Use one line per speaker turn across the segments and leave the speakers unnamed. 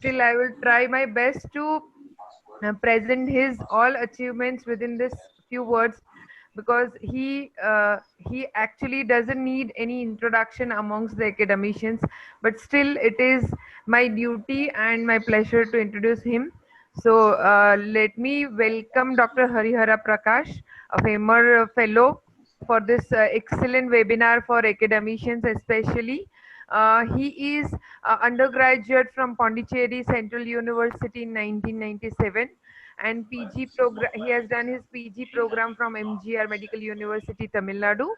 still I will try my best to present his all achievements within this few words, because he actually doesn't need any introduction amongst the academicians, but still it is my duty and my pleasure to introduce him. So let me welcome Dr. Harihara Prakash, a former fellow, for this excellent webinar for academicians especially. He is undergraduate from Pondicherry Central University in 1997, and PG program. He has done his PG program from MGR Medical University, Tamil Nadu,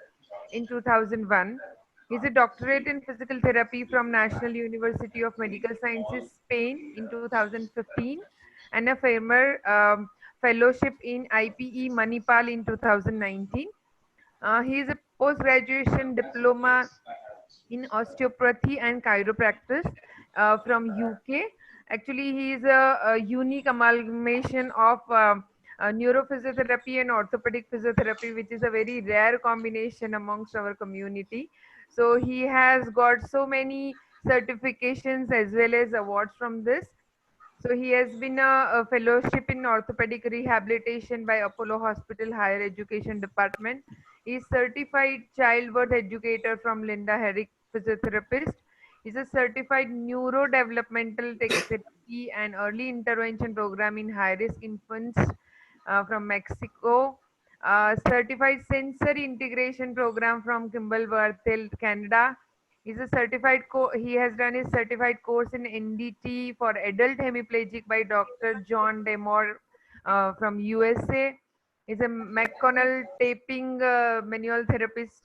in 2001. He's a doctorate in physical therapy from National University of Medical Sciences, Spain, in 2015, and a former fellowship in IPE Manipal in 2019. He is a post-graduation diploma in osteopathy and chiropractic from UK. Actually, he is a unique amalgamation of neurophysiotherapy and orthopedic physiotherapy, which is a very rare combination amongst our community. So he has got so many certifications as well as awards from this. So he has been a fellowship in orthopedic rehabilitation by Apollo Hospital Higher Education Department. He is certified childbirth educator from Linda Herrick Physiotherapist. He's a certified neurodevelopmental therapy and early intervention program in high-risk infants from Mexico. Certified sensory integration program from Kimball Worthel, Canada. He has done his certified course in NDT for adult hemiplegic by Dr. John Demore from USA. He's a McConnell taping manual therapist,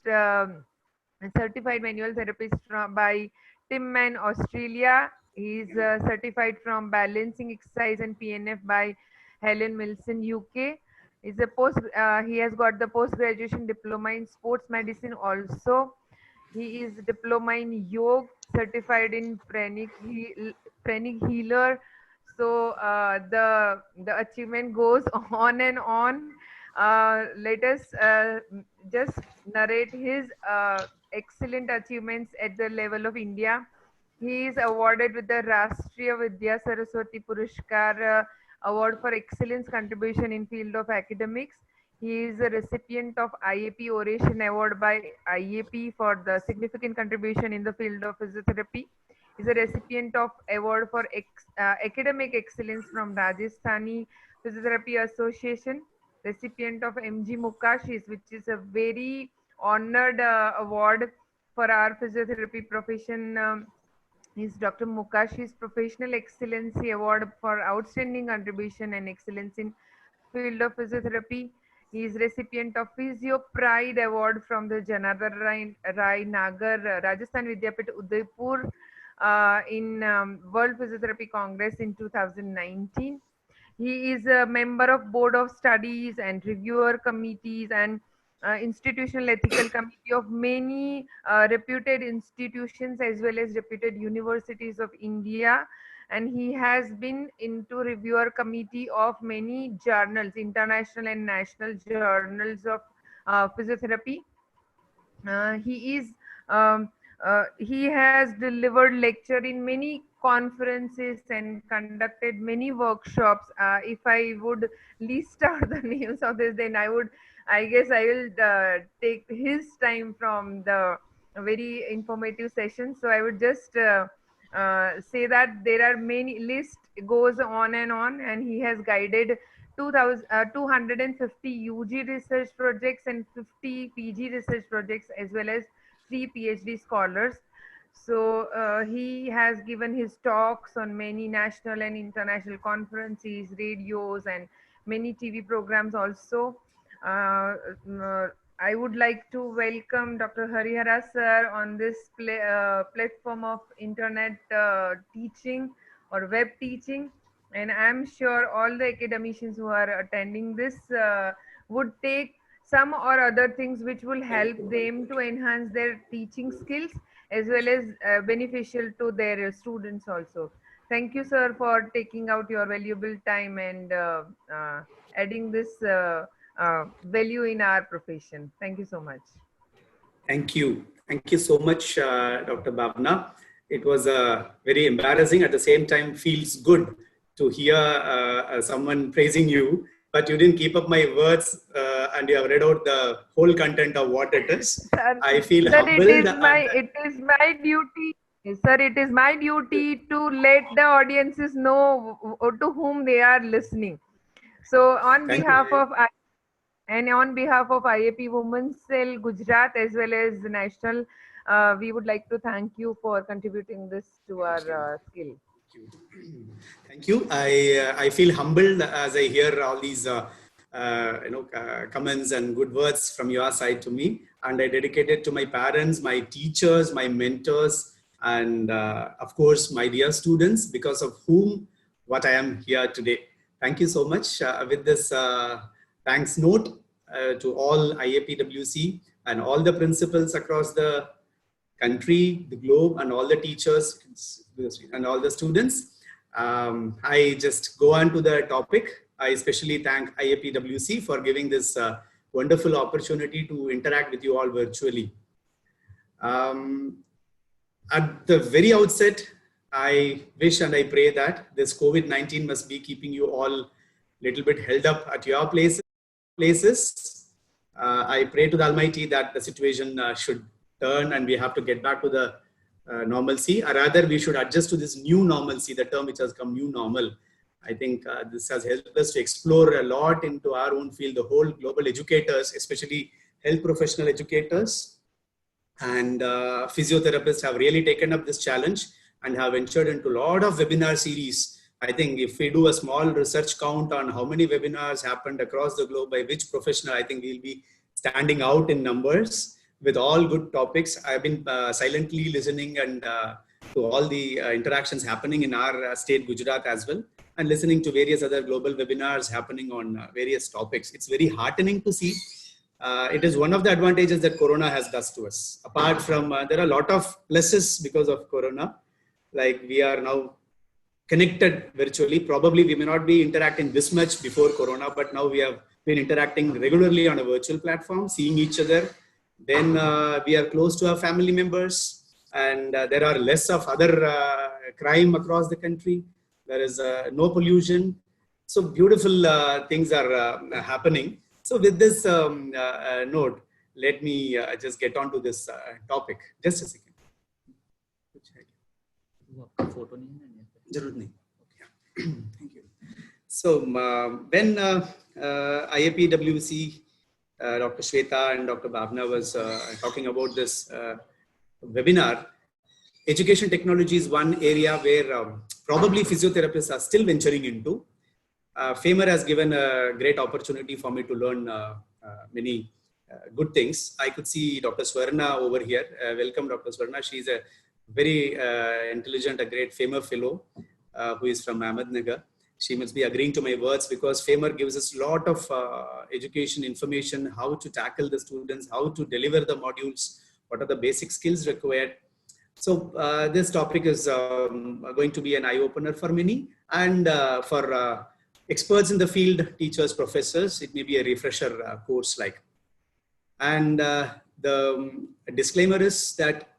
certified manual therapist by Tim Man, Australia. He's certified from balancing exercise and PNF by Helen Milson, UK. He has got the post graduation diploma in sports medicine also. He is diploma in yoga, certified in pranic healer. So the achievement goes on and on. Let us just narrate his excellent achievements at the level of India. He is awarded with the Rashtriya Vidya Saraswati Purushkar Award for Excellence Contribution in Field of Academics. He is a recipient of IAP Oration Award by IAP for the significant contribution in the field of physiotherapy. He is a recipient of award for academic excellence from Rajasthani Physiotherapy Association. Recipient of MG Mukashis, which is a very honored award for our physiotherapy profession. Is Dr. Mukashi's Professional Excellency Award for outstanding contribution and excellence in field of physiotherapy. He is recipient of Physio Pride Award from the Janardhan Rai Nagar Rajasthan Vidyapit Udaipur in World Physiotherapy Congress in 2019. He is a member of Board of Studies and reviewer committees and institutional ethical committee of many reputed institutions as well as reputed universities of India, and he has been into reviewer committee of many journals, international and national journals of physiotherapy. He has delivered lecture in many conferences and conducted many workshops. If I would list out the names of this, then I guess I will take his time from the very informative session. So I would just say that there are many, list goes on, and he has guided 250 UG research projects and 50 PG research projects, as well as 3 PhD scholars. So he has given his talks on many national and international conferences, radios, and many TV programs also. I would like to welcome Dr. Harihara sir on this platform of internet teaching or web teaching, and I'm sure all the academicians who are attending this would take some or other things which will help them to enhance their teaching skills as well as beneficial to their students also. Thank you, sir, for taking out your valuable time and adding this value in our profession. Thank you so much.
Thank you. Thank you so much, Dr. Bhavna. It was very embarrassing. At the same time, feels good to hear someone praising you, but you didn't keep up my words and you have read out the whole content of what it is.
Sir,
I feel
sir,
humbled and
it is my duty. Sir, it is my duty to let the audiences know to whom they are listening. So, on
thank you.
behalf of and on behalf of IAP Women's Cell Gujarat as well as National, we would like to thank you for contributing this to our skill.
Thank you. I feel humbled as I hear all these comments and good words from your side to me, and I dedicate it to my parents, my teachers, my mentors, and of course my dear students, because of whom what I am here today. Thank you so much. With this thanks note to all IAPWC and all the principals across the country, the globe, and all the teachers and all the students. I just go on to the topic. I especially thank IAPWC for giving this wonderful opportunity to interact with you all virtually. At the very outset, I wish and I pray that this COVID-19 must be keeping you all a little bit held up at your places. I pray to the Almighty that the situation should turn and we have to get back to the normalcy, or rather we should adjust to this new normalcy, the term which has come new normal. I think this has helped us to explore a lot into our own field, the whole global educators, especially health professional educators and physiotherapists have really taken up this challenge and have ventured into a lot of webinar series. I think if we do a small research count on how many webinars happened across the globe by which professional, I think we'll be standing out in numbers with all good topics. I've been silently listening and to all the interactions happening in our state, Gujarat as well, and listening to various other global webinars happening on various topics. It's very heartening to see. It is one of the advantages that Corona has done to us. Apart from, there are a lot of pluses because of Corona. Like we are now connected virtually. Probably we may not be interacting this much before Corona, but now we have been interacting regularly on a virtual platform, seeing each other. Then we are close to our family members, and there are less of other crime across the country. There is no pollution. So beautiful things are happening. So with this note, let me just get on to this topic. Just a second. Thank you. So when IAPWC, Dr. Shweta and Dr. Bhavna was talking about this webinar, education technology is one area where probably physiotherapists are still venturing into. FAMER has given a great opportunity for me to learn many good things. I could see Dr. Swarna over here. Welcome, Dr. Swarna. She's a very intelligent, a great FAMER fellow who is from Ahmednagar. She must be agreeing to my words because FAMER gives us a lot of education information, how to tackle the students, how to deliver the modules, what are the basic skills required. So this topic is going to be an eye-opener for many, and for experts in the field, teachers, professors, it may be a refresher course like. And the disclaimer is that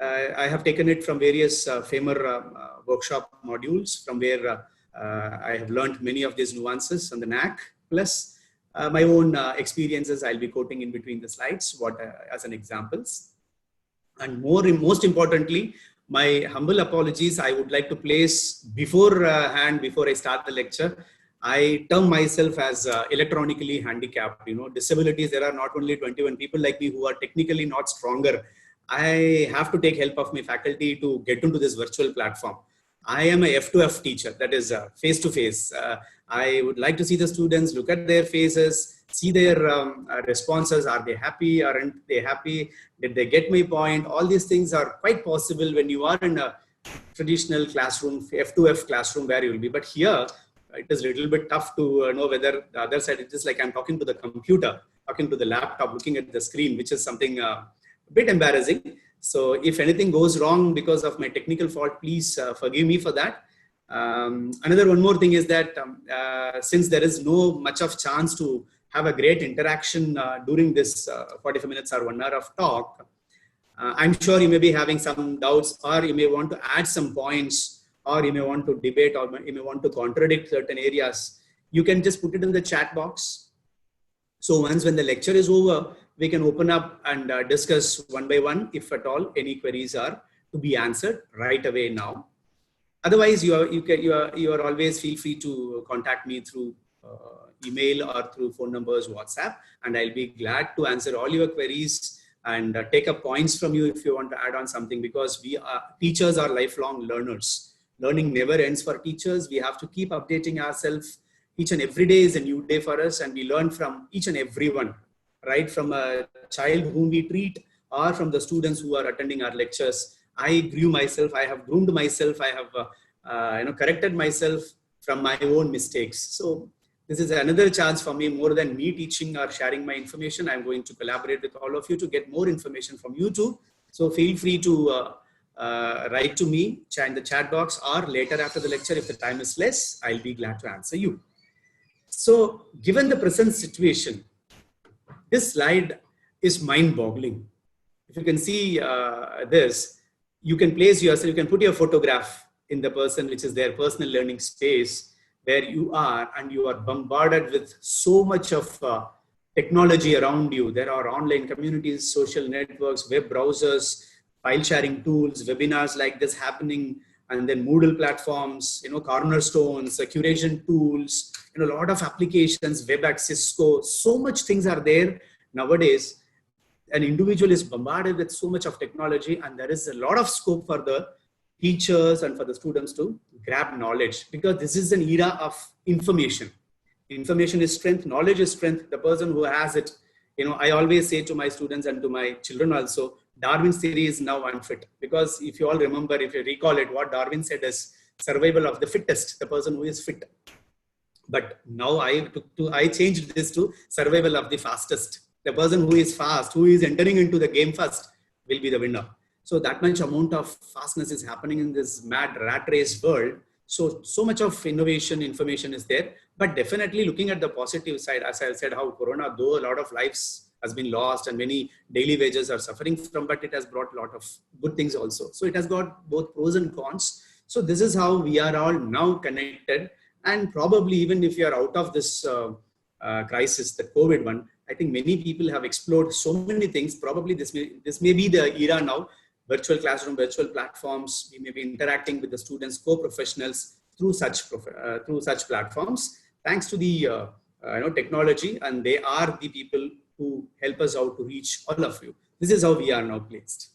I have taken it from various FAMER workshop modules from where I have learned many of these nuances on the NAC, plus my own experiences I'll be quoting in between the slides as an examples. And most importantly, my humble apologies I would like to place beforehand before I start the lecture. I term myself as electronically handicapped. You know, disabilities, there are not only 21 people like me who are technically not stronger. I have to take help of my faculty to get into this virtual platform. I am a F2F teacher, that is face-to-face. I would like to see the students, look at their faces, see their responses. Are they happy? Aren't they happy? Did they get my point? All these things are quite possible when you are in a traditional classroom, F2F classroom where you will be. But here, it is a little bit tough to know whether the other side, it is like I'm talking to the computer, talking to the laptop, looking at the screen, which is something a bit embarrassing. So if anything goes wrong because of my technical fault, please forgive me for that. One more thing is that since there is no much of chance to have a great interaction during this 45 minutes or 1 hour of talk, I'm sure you may be having some doubts, or you may want to add some points, or you may want to debate, or you may want to contradict certain areas. You can just put it in the chat box. So once when the lecture is over, we can open up and discuss one by one, if at all any queries are to be answered right away now. Otherwise, you are always feel free to contact me through email or through phone numbers, WhatsApp, and I'll be glad to answer all your queries and take up points from you if you want to add on something, because teachers are lifelong learners. Learning never ends for teachers. We have to keep updating ourselves. Each and every day is a new day for us, and we learn from each and everyone, right? From a child whom we treat, or from the students who are attending our lectures. I grew myself, I have groomed myself, I have corrected myself from my own mistakes. So this is another chance for me. More than me teaching or sharing my information, I'm going to collaborate with all of you to get more information from you too. So feel free to write to me in the chat box, or later after the lecture, if the time is less, I'll be glad to answer you. So given the present situation, this slide is mind-boggling. If you can see this, you can place yourself, you can put your photograph in the person, which is their personal learning space where you are, and you are bombarded with so much of technology around you. There are online communities, social networks, web browsers, file sharing tools, webinars like this happening, and then Moodle platforms, cornerstones, curation tools, a lot of applications, WebEx, Cisco, so much things are there nowadays. An individual is bombarded with so much of technology, and there is a lot of scope for the teachers and for the students to grab knowledge, because this is an era of information. Information is strength, knowledge is strength. The person who has it, I always say to my students and to my children also, Darwin's theory is now unfit, because if you all remember, if you recall it, what Darwin said is survival of the fittest, the person who is fit. But now I changed this to survival of the fastest. The person who is fast, who is entering into the game first, will be the winner. So that much amount of fastness is happening in this mad rat race world. So much of innovation, information is there. But definitely looking at the positive side, as I said, how Corona, though a lot of lives has been lost and many daily wages are suffering from, but it has brought a lot of good things also. So it has got both pros and cons. So this is how we are all now connected. And probably even if you are out of this crisis, the COVID one, I think many people have explored so many things. Probably this may be the era now. Virtual classroom, virtual platforms. We may be interacting with the students, co-professionals through such platforms. Thanks to the technology, and they are the people who help us out to reach all of you. This is how we are now placed.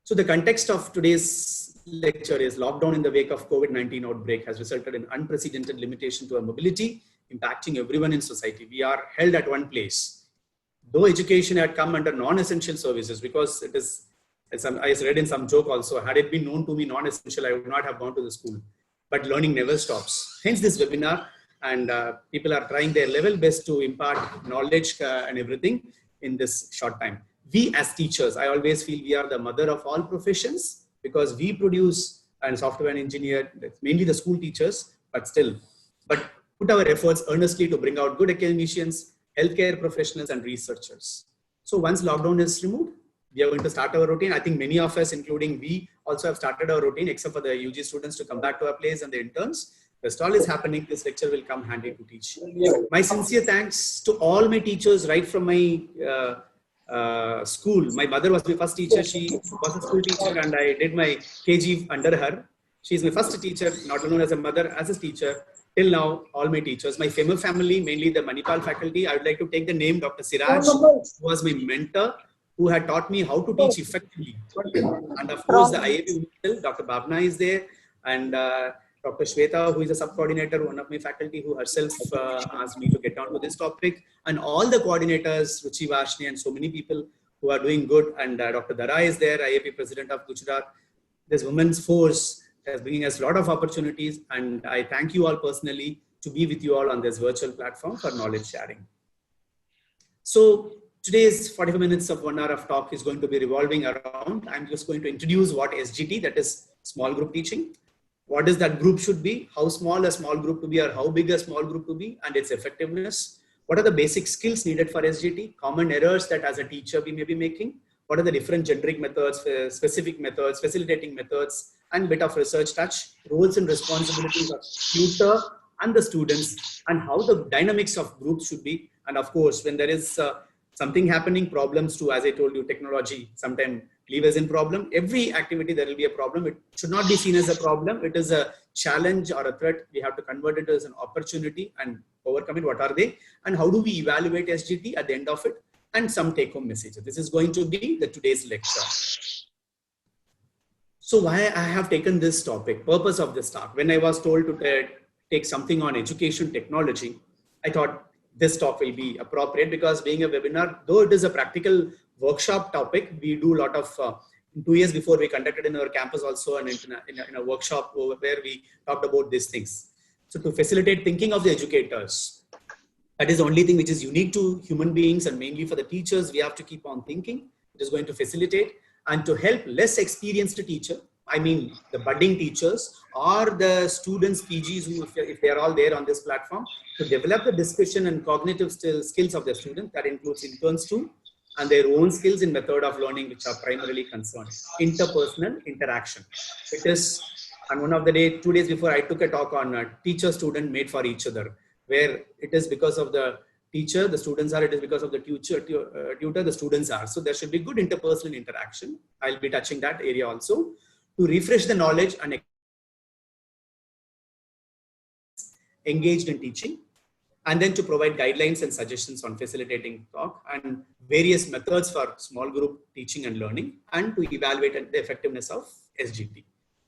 So the context of today's lecture is lockdown in the wake of COVID-19 outbreak has resulted in unprecedented limitation to our mobility, impacting everyone in society. We are held at one place. Though education had come under non-essential services, because it is, as I read in some joke also, had it been known to me non-essential, I would not have gone to the school. But learning never stops. Hence this webinar, and people are trying their level best to impart knowledge and everything in this short time. We as teachers, I always feel we are the mother of all professions, because we produce, and software and engineer, mainly the school teachers, but put our efforts earnestly to bring out good academicians, healthcare professionals, and researchers. So once lockdown is removed, we are going to start our routine. I think many of us, including we, also have started our routine, except for the UG students to come back to our place and the interns. The stall is happening. This lecture will come handy to teach. My sincere thanks to all my teachers, right from my school. My mother was my first teacher. She was a school teacher, and I did my KG under her. She is my first teacher, not known as a mother, as a teacher. Till now, all my teachers, my family, mainly the Manipal faculty. I would like to take the name Dr. Siraj, who was my mentor, who had taught me how to teach effectively. And of course, the IAP, Dr. Bhavna is there, and Dr. Shweta, who is a sub-coordinator, one of my faculty, who herself asked me to get down to this topic, and all the coordinators, Ruchi Vashni, and so many people who are doing good. And Dr. Dara is there, IAP president of Gujarat. This women's force is bringing us a lot of opportunities, and I thank you all personally to be with you all on this virtual platform for knowledge sharing. So today's 45 minutes of 1 hour of talk is going to be revolving around, I'm just going to introduce what SGT, that is small group teaching. What is that group should be, how small a small group to be, or how big a small group to be, and its effectiveness. What are the basic skills needed for SGT, common errors that as a teacher we may be making, what are the different generic methods, specific methods, facilitating methods, and bit of research touch, roles and responsibilities of tutor and the students, and how the dynamics of groups should be. And of course, when there is something happening, problems too, as I told you, technology sometimes leave us in problem. Every activity there will be a problem. It should not be seen as a problem. It is a challenge or a threat. We have to convert it as an opportunity and overcome it. What are they? And how do we evaluate SGT at the end of it? And some take-home messages. This is going to be the today's lecture. So why I have taken this topic, purpose of this talk. When I was told to take something on education technology, I thought this talk will be appropriate, because being a webinar, though it is a practical workshop topic, we do a lot of 2 years before we conducted in our campus also and in a workshop over where we talked about these things. So to facilitate thinking of the educators, that is the only thing which is unique to human beings, and mainly for the teachers, we have to keep on thinking. It is going to facilitate and to help less experienced teacher, I mean the budding teachers or the students, PGs, who if they are all there on this platform, to develop the discussion and cognitive skills of the student. That includes interns too, and their own skills in method of learning, which are primarily concerned interpersonal interaction. It is, and one of the 2 days before, I took a talk on teacher-student made for each other, where it is because of the teacher, the students are, it is because of the tutor, the students are. So there should be good interpersonal interaction. I'll be touching that area also, to refresh the knowledge and engaged in teaching, and then to provide guidelines and suggestions on facilitating talk and various methods for small group teaching and learning, and to evaluate the effectiveness of SGT.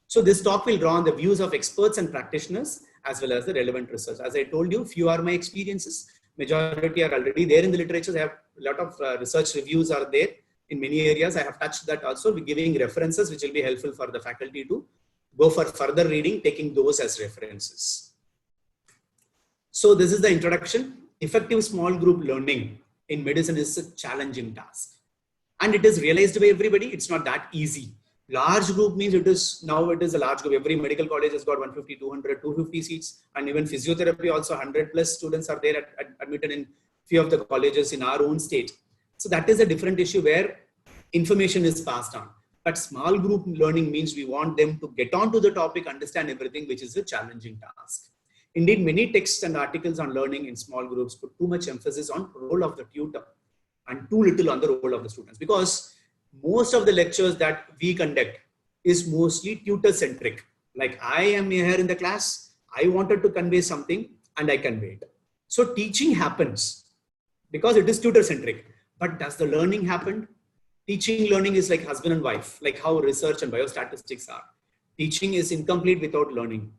So this talk will draw on the views of experts and practitioners as well as the relevant research. As I told you, few are my experiences. Majority are already there in the literature. I have a lot of research reviews are there in many areas. I have touched that also. We're giving references which will be helpful for the faculty to go for further reading, taking those as references. So this is the introduction. Effective small group learning in medicine is a challenging task. And it is realized by everybody. It's not that easy. Large group means it is a large group. Every medical college has got 150, 200, 250 seats. And even physiotherapy also 100 plus students are there admitted in few of the colleges in our own state. So that is a different issue where information is passed on. But small group learning means we want them to get on to the topic, understand everything, which is a challenging task. Indeed, many texts and articles on learning in small groups put too much emphasis on the role of the tutor and too little on the role of the students, because most of the lectures that we conduct is mostly tutor centric. Like I am here in the class, I wanted to convey something and I convey it. So teaching happens because it is tutor centric, but does the learning happen? Teaching learning is like husband and wife, like how research and biostatistics are. Teaching is incomplete without learning.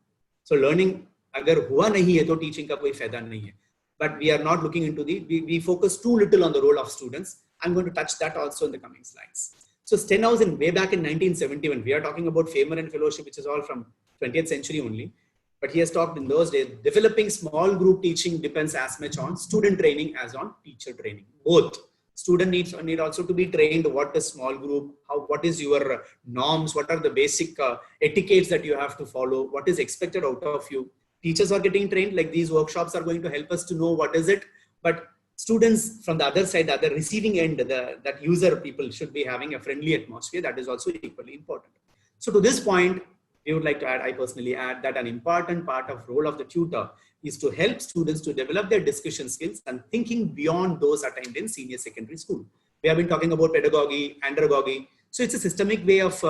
So learning अगर हुआ नहीं है तो teaching का कोई फायदा नहीं है. But we are not looking into we focus too little on the role of students. I'm going to touch that also in the coming slides. So Stenhausen, way back in 1971, we are talking about Famer and Fellowship, which is all from 20th century only. But he has talked in those days, developing small group teaching depends as much on student training as on teacher training. Both. Student need also to be trained. What is small group? What is your norms? What are the basic etiquettes that you have to follow? What is expected out of you? Teachers are getting trained, like these workshops are going to help us to know what is it. But students from the other side, the other receiving end, that user people should be having a friendly atmosphere. That is also equally important. So to this point, we would like to add, I personally add that an important part of role of the tutor is to help students to develop their discussion skills and thinking beyond those attained in senior secondary school. We have been talking about pedagogy, andragogy. So it's a systemic way of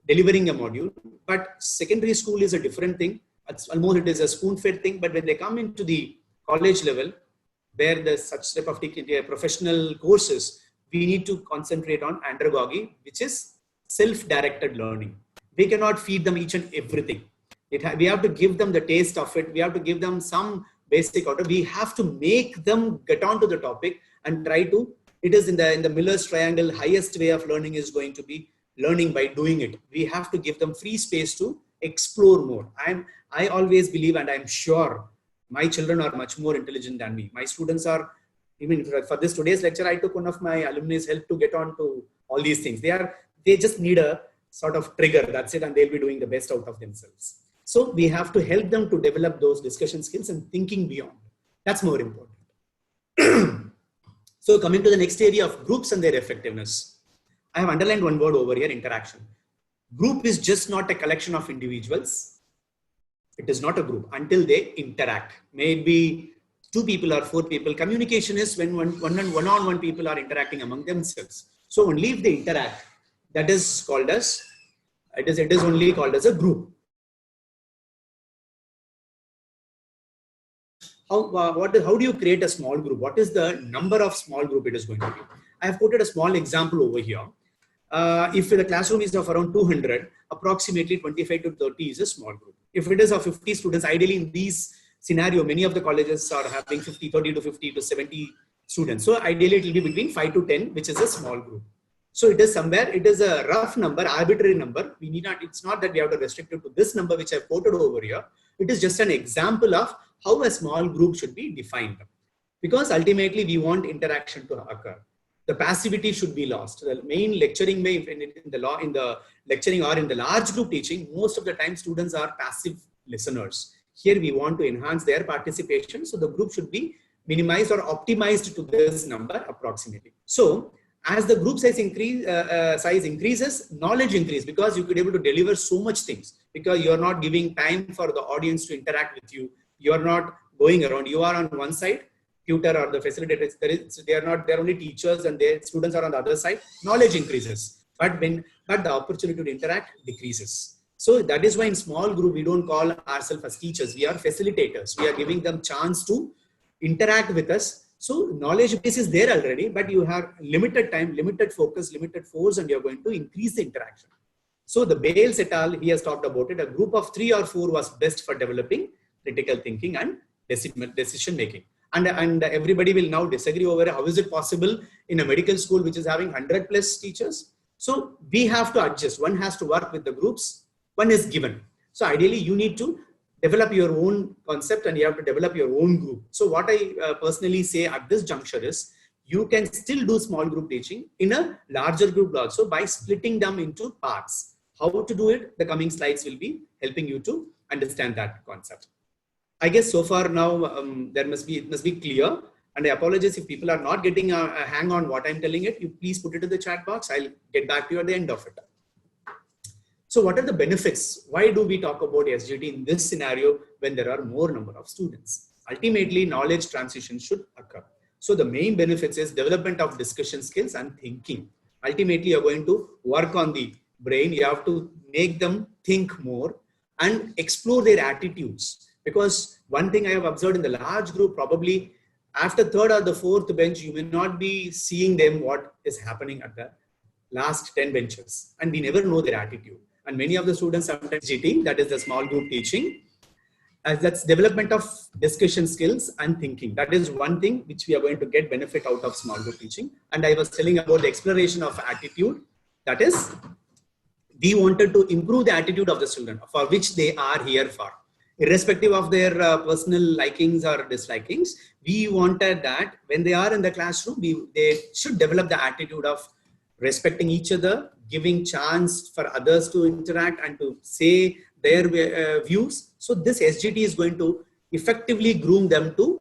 delivering a module, but secondary school is a different thing. It's almost, it is a spoon-fed thing, but when they come into the college level, where there's such type of professional courses, we need to concentrate on andragogy, which is self-directed learning. We cannot feed them each and everything. We have to give them the taste of it. We have to give them some basic order. We have to make them get onto the topic and try to, it is in the Miller's triangle, highest way of learning is going to be learning by doing it. We have to give them free space to explore more. I always believe, and I'm sure my children are much more intelligent than me. My students are, even for this today's lecture, I took one of my alumni's help to get on to all these things. They just need a sort of trigger, that's it, and they'll be doing the best out of themselves. So we have to help them to develop those discussion skills and thinking beyond. That's more important. So coming to the next area of groups and their effectiveness. I have underlined one word over here, interaction. Group is just not a collection of individuals. It is not a group until they interact. Maybe 2 people or 4 people. Communication is when one-on-one people are interacting among themselves. So only if they interact, that is called as, it is only called as a group. How do you create a small group? What is the number of small group it is going to be? I have quoted a small example over here. If the classroom is of around 200, approximately 25 to 30 is a small group. If it is of 50 students, ideally in these scenario, many of the colleges are having 30 to 50 to 70 students. So ideally it will be between 5 to 10, which is a small group. So it is somewhere, it is a rough number, arbitrary number. We need not, it's not that we have to restrict it to this number, which I've quoted over here. It is just an example of how a small group should be defined. Because ultimately we want interaction to occur. The passivity should be lost. The main lecturing way in the lecturing or in the large group teaching, most of the time students are passive listeners. Here we want to enhance their participation. So the group should be minimized or optimized to this number approximately. So as the group size increases, knowledge increases, because you could be able to deliver so much things, because you're not giving time for the audience to interact with you. You're not going around. You are on one side, tutor or the facilitators, they're only teachers and their students are on the other side. Knowledge increases, but the opportunity to interact decreases. So that is why in small group, we don't call ourselves as teachers. We are facilitators. We are giving them chance to interact with us. So knowledge base is there already, but you have limited time, limited focus, limited force, and you're going to increase the interaction. So the Bales et al., he has talked about it. A group of 3 or 4 was best for developing critical thinking and decision making. And everybody will now disagree over how is it possible in a medical school which is having 100 plus teachers. So we have to adjust. One has to work with the groups. One is given. So ideally you need to develop your own concept and you have to develop your own group. So what I personally say at this juncture is you can still do small group teaching in a larger group also by splitting them into parts. How to do it? The coming slides will be helping you to understand that concept. I guess so far now it must be clear, and I apologize if people are not getting a hang on what I'm telling it. You please put it in the chat box. I'll get back to you at the end of it. So what are the benefits? Why do we talk about SGT in this scenario when there are more number of students? Ultimately, knowledge transition should occur. So the main benefits is development of discussion skills and thinking. Ultimately, you're going to work on the brain. You have to make them think more and explore their attitudes. Because one thing I have observed in the large group, probably after 3rd or the 4th bench, you may not be seeing them what is happening at the last 10 benches. And we never know their attitude. And many of the students sometimes GT, that is the small group teaching, as that's development of discussion skills and thinking. That is one thing which we are going to get benefit out of small group teaching. And I was telling about the exploration of attitude. That is, we wanted to improve the attitude of the student for which they are here for. Irrespective of their personal likings or dislikings, we wanted that when they are in the classroom, they should develop the attitude of respecting each other, giving chance for others to interact and to say their views. So this SGT is going to effectively groom them to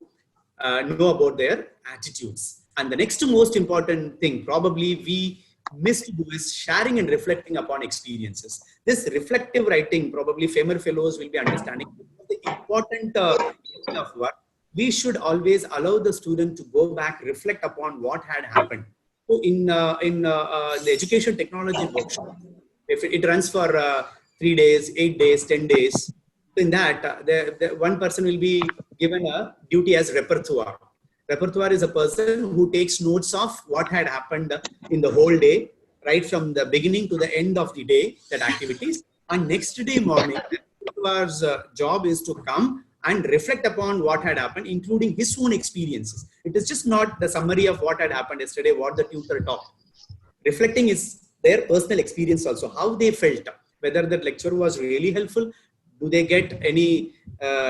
know about their attitudes. And the next most important thing probably we missed to do is sharing and reflecting upon experiences. This reflective writing, probably FAMER fellows will be understanding the important of work. We should always allow the student to go back, reflect upon what had happened. So in the education technology workshop, if it runs for 3 days, 8 days, 10 days, in that the one person will be given a duty as repertoire. Repertoire is a person who takes notes of what had happened in the whole day, right from the beginning to the end of the day, that activities. And next day morning, the repertoire's job is to come and reflect upon what had happened, including his own experiences. It is just not the summary of what had happened yesterday, what the tutor taught. Reflecting is their personal experience also, how they felt, whether the lecture was really helpful, do they get any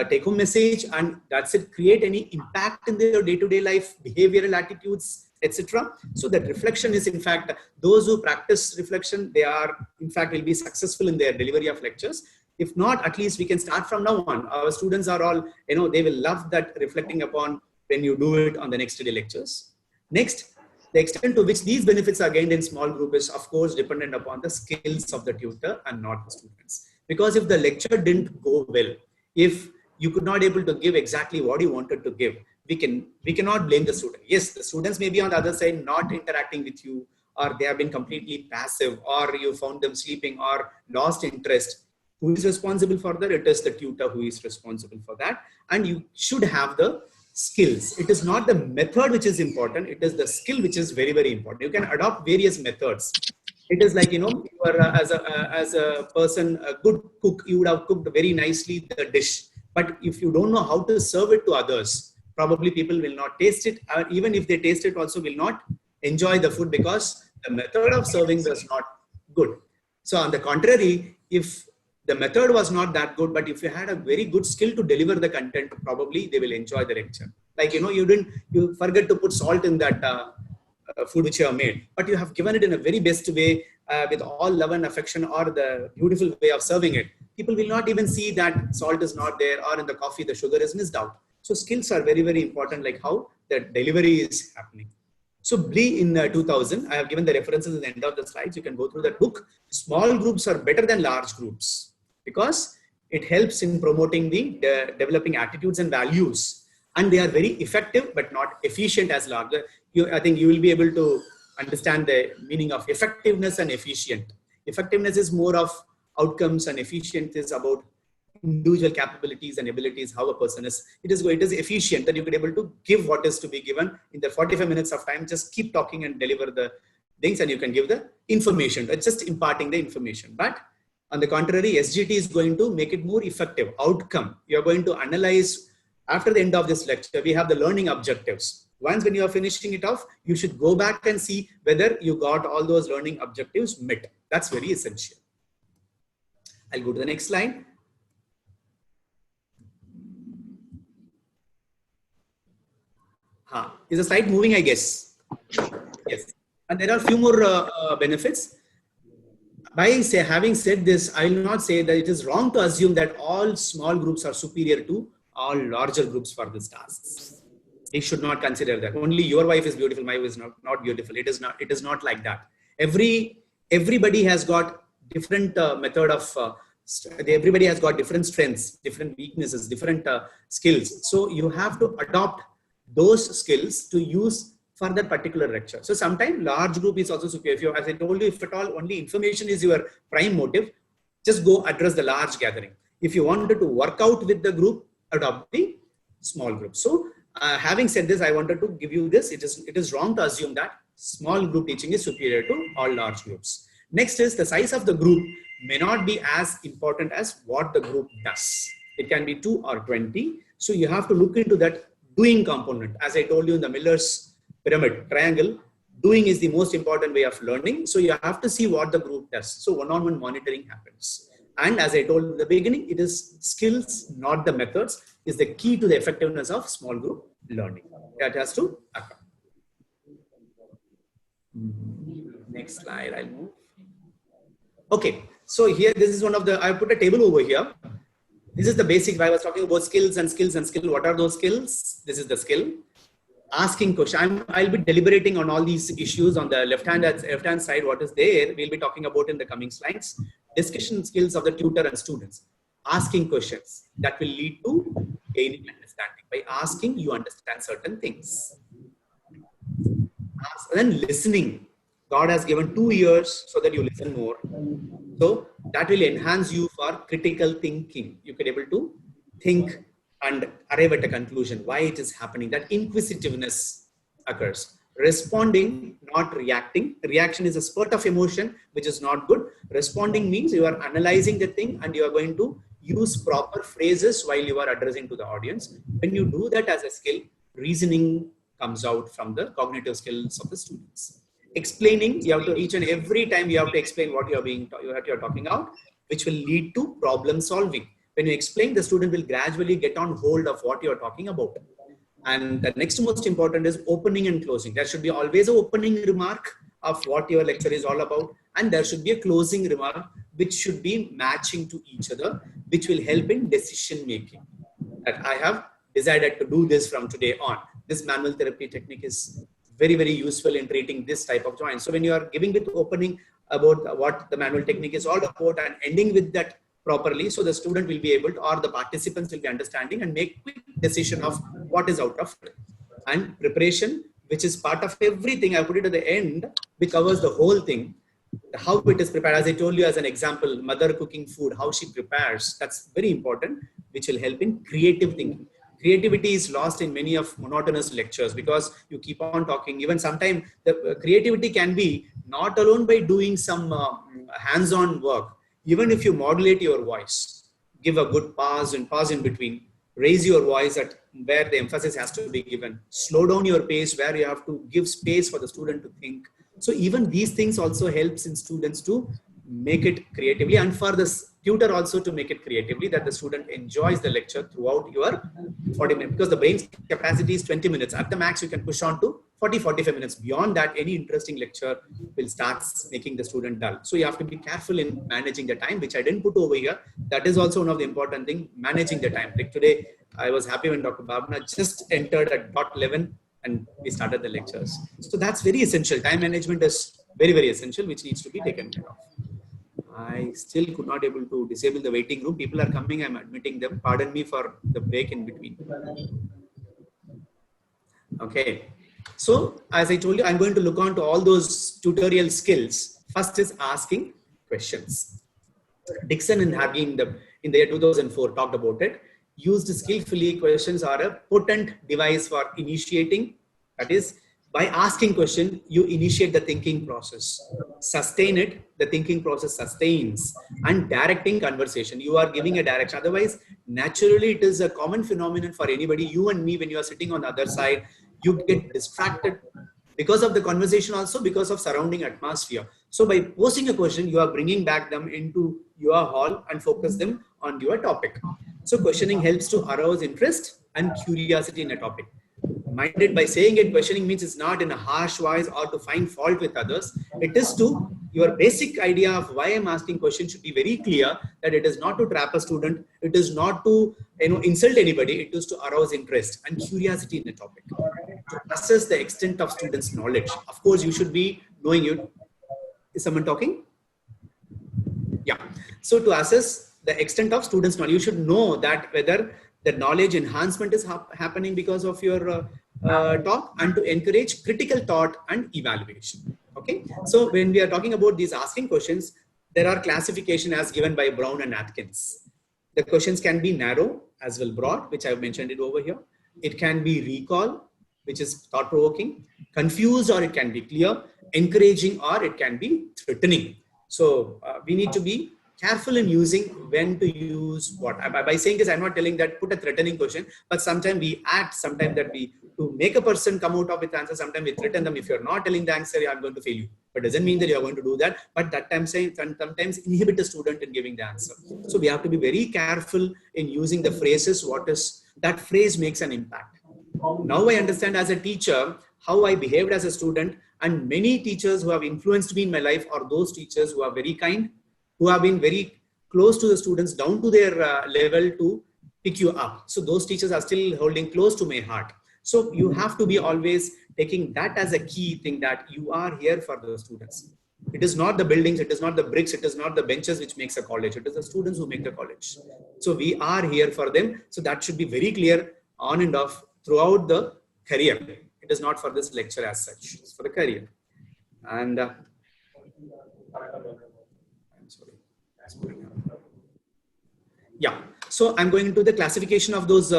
take-home message, and does it create any impact in their day-to-day life, behavioral attitudes, etc. So that reflection is, in fact, those who practice reflection, they are, in fact, will be successful in their delivery of lectures. If not, at least we can start from now on. Our students are all, they will love that reflecting upon when you do it on the next day lectures. Next, The extent to which these benefits are gained in small group is of course dependent upon the skills of the tutor and not the students. Because if the lecture didn't go well, if you could not able to give exactly what you wanted to give, we cannot blame the student. Yes, the students may be on the other side not interacting with you, or they have been completely passive, or you found them sleeping or lost interest. Who is responsible for that? It is the tutor who is responsible for that. And you should have the skills. It is not the method which is important. It is the skill which is very, very important. You can adopt various methods. It is like, you know, you are as a person, a good cook, you would have cooked very nicely the dish. But if you don't know how to serve it to others, probably people will not taste it. Or even if they taste it also will not enjoy the food because the method of serving was not good. So on the contrary, if the method was not that good, but if you had a very good skill to deliver the content, probably they will enjoy the lecture. Like, you know, you forget to put salt in that food which you have made, but you have given it in a very best way with all love and affection, or the beautiful way of serving it. People will not even see that salt is not there, or in the coffee the sugar is missed out. So skills are very, very important, like how the delivery is happening. So Blee in 2000, I have given the references at the end of the slides. You can go through that book. Small groups are better than large groups because it helps in promoting the developing attitudes and values. And they are very effective, but not efficient as large. I think you will be able to understand the meaning of effectiveness and efficient. Effectiveness is more of outcomes, and efficient is about individual capabilities and abilities, how a person is. It is efficient that you could able to give what is to be given in the 45 minutes of time. Just keep talking and deliver the things, and you can give the information. It's just imparting the information. But on the contrary, SGT is going to make it more effective. Outcome, you're going to analyze after the end of this lecture. We have the learning objectives. Once when you are finishing it off, you should go back and see whether you got all those learning objectives met. That's very essential. I'll go to the next slide. Is the slide moving, I guess? Yes. And there are a few more benefits. By having said this, I will not say that it is wrong to assume that all small groups are superior to all larger groups for these tasks. You should not consider that. Only your wife is beautiful, my wife is not beautiful. It is not like that. Everybody has got different method of, everybody has got different strengths, different weaknesses, different skills. So you have to adopt those skills to use for that particular lecture. So sometimes large group is also superior. If you, as I told you, if at all only information is your prime motive, just go address the large gathering. If you wanted to work out with the group, adopt the small group. So having said this, I wanted to give you this. It is wrong to assume that small group teaching is superior to all large groups. Next is the size of the group may not be as important as what the group does. It can be 2 or 20. So you have to look into that doing component. As I told you in the Miller's pyramid triangle, doing is the most important way of learning. So you have to see what the group does. So one-on-one monitoring happens. And as I told in the beginning, it is skills, not the methods, is the key to the effectiveness of small group learning. That has to occur. Next slide, I'll move. Okay, so here, this is one of the, I put a table over here. This is the basic. I was talking about skills and skills and skill. What are those skills? This is the skill. Asking question. I'll be deliberating on all these issues on the left-hand side. What is there? We'll be talking about in the coming slides. Discussion skills of the tutor and students. Asking questions that will lead to gaining understanding. By asking, you understand certain things. Then listening. God has given 2 ears so that you listen more. So that will enhance you for critical thinking. You can able to think and arrive at a conclusion why it is happening. That inquisitiveness occurs. Responding, not reacting. Reaction is a spurt of emotion, which is not good. Responding means you are analyzing the thing and you are going to use proper phrases while you are addressing to the audience. When you do that as a skill, reasoning comes out from the cognitive skills of the students. Explaining, you have to each and every time you have to explain what you're talking about, which will lead to problem solving. When you explain, the student will gradually get on hold of what you're talking about. And the next most important is opening and closing. There should be always an opening remark of what your lecture is all about. And there should be a closing remark, which should be matching to each other, which will help in decision making. That I have decided to do this from today on. This manual therapy technique is very, very useful in treating this type of joint. So when you are giving with opening about what the manual technique is all about and ending with that properly, so the student will be able to, or the participants will be understanding and make quick decision of what is out of it. And preparation, which is part of everything, I put it at the end, which covers the whole thing. How it is prepared, as I told you as an example, mother cooking food, how she prepares, that's very important, which will help in creative thinking. Creativity is lost in many of monotonous lectures because you keep on talking. Even sometimes the creativity can be not alone by doing some hands-on work. Even if you modulate your voice, give a good pause and pause in between, raise your voice at where the emphasis has to be given, slow down your pace where you have to give space for the student to think. So even these things also helps in students to make it creatively, and for the tutor also to make it creatively, that the student enjoys the lecture throughout your 40 minutes, because the brain's capacity is 20 minutes. At the max, you can push on to 40-45 minutes. Beyond that, any interesting lecture will start making the student dull. So you have to be careful in managing the time, which I didn't put over here. That is also one of the important things, managing the time. Like today, I was happy when Dr. Bhavna just entered at dot 11 and we started the lectures. So that's very essential. Time management is very, very essential, which needs to be taken care of. I still could not able to disable the waiting room. People are coming, I'm admitting them. Pardon me for the break in between. Okay. So as I told you, I'm going to look on to all those tutorial skills. First is asking questions. Dixon and Hargey in the year 2004 talked about it. Used skillfully, questions are a potent device for initiating. That is, by asking question, you initiate the thinking process. Sustain it, the thinking process sustains. And directing conversation, you are giving a direction. Otherwise, naturally, it is a common phenomenon for anybody, you and me, when you are sitting on the other side, you get distracted because of the conversation, also because of surrounding atmosphere. So by posing a question, you are bringing back them into your hall and focus them on your topic. So questioning helps to arouse interest and curiosity in a topic. Minded by saying it, questioning means it's not in a harsh voice or to find fault with others. It is to, your basic idea of why I'm asking questions should be very clear, that it is not to trap a student. It is not to insult anybody. It is to arouse interest and curiosity in the topic. To assess the extent of students' knowledge. Of course, you should be knowing it. Is someone talking? Yeah. So to assess the extent of students' knowledge, you should know that whether the knowledge enhancement is happening because of your talk, and to encourage critical thought and evaluation. Okay. So when we are talking about these asking questions, there are classification as given by Brown and Atkins. The questions can be narrow as well broad, which I've mentioned it over here. It can be recall, which is thought-provoking, confused, or it can be clear, encouraging, or it can be threatening. So we need to be careful in using when to use what. By saying this, I'm not telling that put a threatening question, but sometimes we act, sometimes that we, to make a person come out with answer, sometimes we threaten them. If you're not telling the answer, I'm going to fail you. But doesn't mean that you're going to do that. But that time saying sometimes inhibit a student in giving the answer. So we have to be very careful in using the phrases. What is that phrase makes an impact. Now I understand as a teacher how I behaved as a student, and many teachers who have influenced me in my life are those teachers who are very kind, who have been very close to the students down to their level to pick you up. So those teachers are still holding close to my heart. So you have to be always taking that as a key thing, that you are here for the students. It is not the buildings, it is not the bricks, it is not the benches which makes a college. It is the students who make the college. So we are here for them. So that should be very clear on and off throughout the career. It is not for this lecture as such, it's for the career. And I'm sorry. Yeah. So I'm going into the classification of those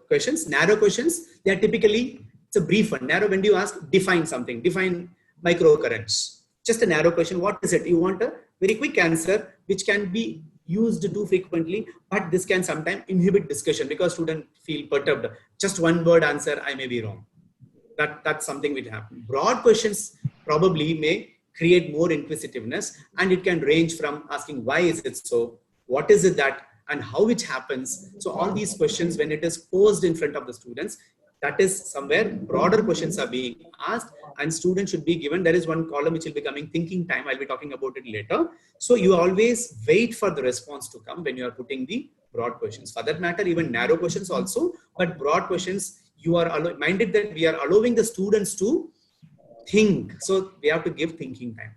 questions. Narrow questions, they are typically, it's a brief one. Narrow, when do you ask, define something, define microcurrents. Just a narrow question. What is it? You want a very quick answer, which can be used too frequently, but this can sometimes inhibit discussion because students feel perturbed. Just one word answer, I may be wrong. That's something which happens. Broad questions probably may create more inquisitiveness, and it can range from asking why is it so, what is it that, and how it happens. So all these questions, when it is posed in front of the students, that is somewhere broader questions are being asked, and students should be given. There is one column which will be coming, thinking time. I'll be talking about it later. So you always wait for the response to come when you are putting the broad questions. For that matter, even narrow questions also, but broad questions, you are minded that we are allowing the students to think. So we have to give thinking time.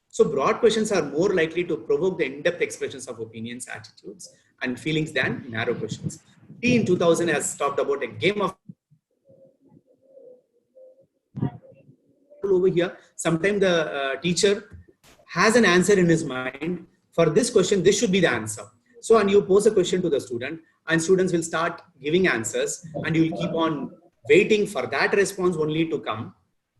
So broad questions are more likely to provoke the in-depth expressions of opinions, attitudes, and feelings than narrow questions. T in 2000 has talked about a game of over here. Sometimes the teacher has an answer in his mind. For this question, this should be the answer. So, and you pose a question to the student, and students will start giving answers, and you will keep on waiting for that response only to come.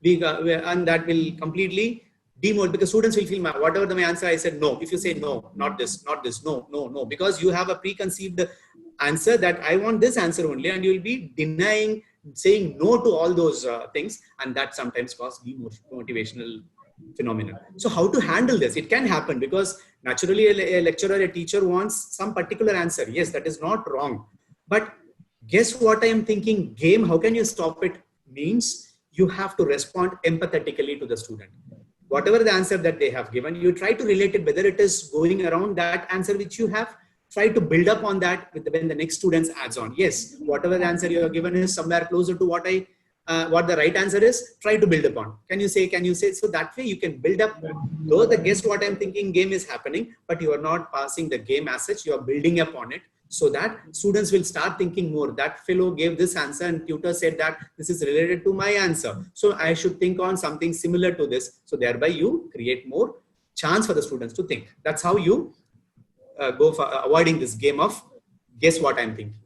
And that will completely demotivate, because students will feel, whatever my answer, I said no. If you say no, not this, no, because you have a preconceived answer that I want this answer only, and you will be denying, saying no to all those things, and that sometimes cause demotivational phenomenon. So how to handle this? It can happen because naturally a lecturer, a teacher wants some particular answer. Yes, that is not wrong. But guess what I am thinking? Game, how can you stop it? Means you have to respond empathetically to the student. Whatever the answer that they have given, you try to relate it, whether it is going around that answer which you have, try to build up on that when the next students adds on. Yes, whatever the answer you have given is somewhere closer to what the right answer is, try to build upon. Can you say? So that way you can build up, though the guess what I'm thinking game is happening, but you are not passing the game as such, you are building up on it, so that students will start thinking more. That fellow gave this answer and tutor said that this is related to my answer, so I should think on something similar to this. So thereby you create more chance for the students to think. That's how you go for avoiding this game of guess what I'm thinking.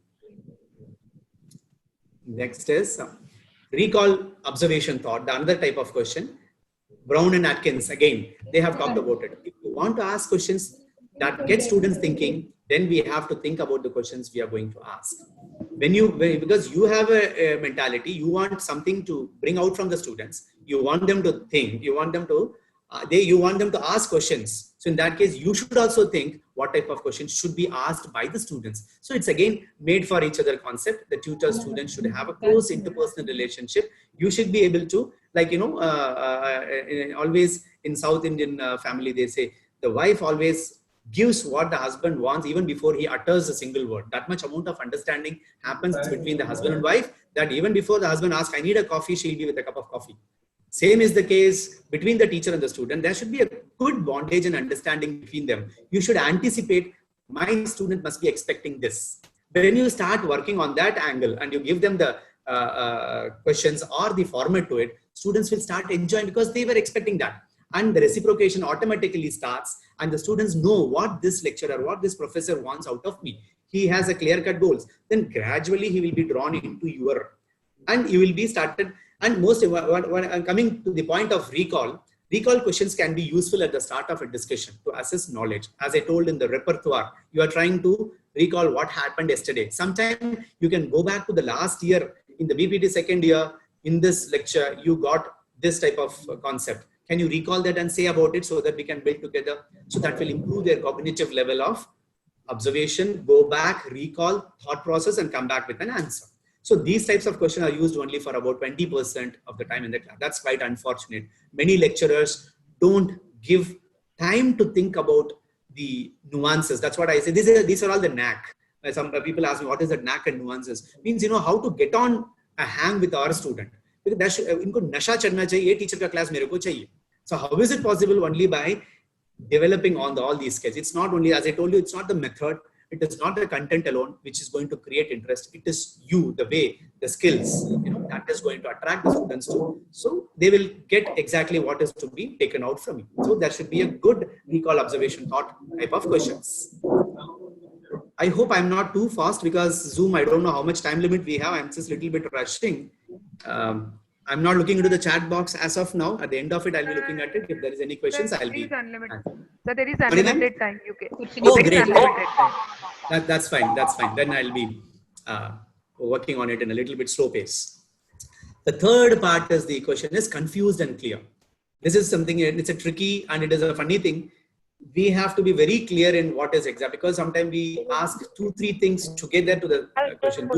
Next is recall, observation, thought, the another type of question. Brown and Atkins, again, they have talked about it. If you want to ask questions that get students thinking, then we have to think about the questions we are going to ask. Because you have a mentality, you want something to bring out from the students. You want them to think, you want them to ask questions. So in that case, you should also think what type of questions should be asked by the students. So it's again made for each other concept. The tutor student should have a close interpersonal relationship. You should be able to, like, always in South Indian family, they say the wife always gives what the husband wants even before he utters a single word. That much amount of understanding happens between the husband and wife that even before the husband asks, I need a coffee, she'll be with a cup of coffee. Same is the case between the teacher and the student. There should be a good bondage and understanding between them. You should anticipate, my student must be expecting this. When you start working on that angle and you give them the questions or the format to it, students will start enjoying because they were expecting that. And the reciprocation automatically starts, and the students know what this lecturer, what this professor wants out of me. He has a clear-cut goals. Then gradually he will be drawn into your, and you will be started. And most, when I'm coming to the point of recall questions can be useful at the start of a discussion to assess knowledge. As I told in the repertoire, you are trying to recall what happened yesterday. Sometimes you can go back to the last year in the BPT second year. In this lecture, you got this type of concept. Can you recall that and say about it so that we can build together? So that will improve their cognitive level of observation, go back, recall, thought process, and come back with an answer. So these types of questions are used only for about 20% of the time in the class. That's quite unfortunate. Many lecturers don't give time to think about the nuances. That's what I say. These are all the knack. Some people ask me, what is the knack and nuances? Means, how to get on a hang with our student. Because इनको नशा चढ़ना चाहिए, teacher का class मेरे को चाहिए. So how is it possible? Only by developing on all these skills. It's not only, as I told you, it's not the method. It is not the content alone which is going to create interest. It is you, the way, the skills, that is going to attract the students too. So they will get exactly what is to be taken out from you. So there should be a good recall, observation, thought type of questions. I hope I'm not too fast because Zoom, I don't know how much time limit we have. I'm just a little bit rushing. I'm not looking into the chat box as of now. At the end of it, I'll be looking at it. If there is any questions, I'll be.
So there is unlimited time. You can.
Oh, great. That's fine. That's fine. Then I'll be working on it in a little bit slow pace. The third part is the question is confused and clear. This is something, it's a tricky and it is a funny thing. We have to be very clear in what is exact, because sometimes we ask 2-3 things together to the question.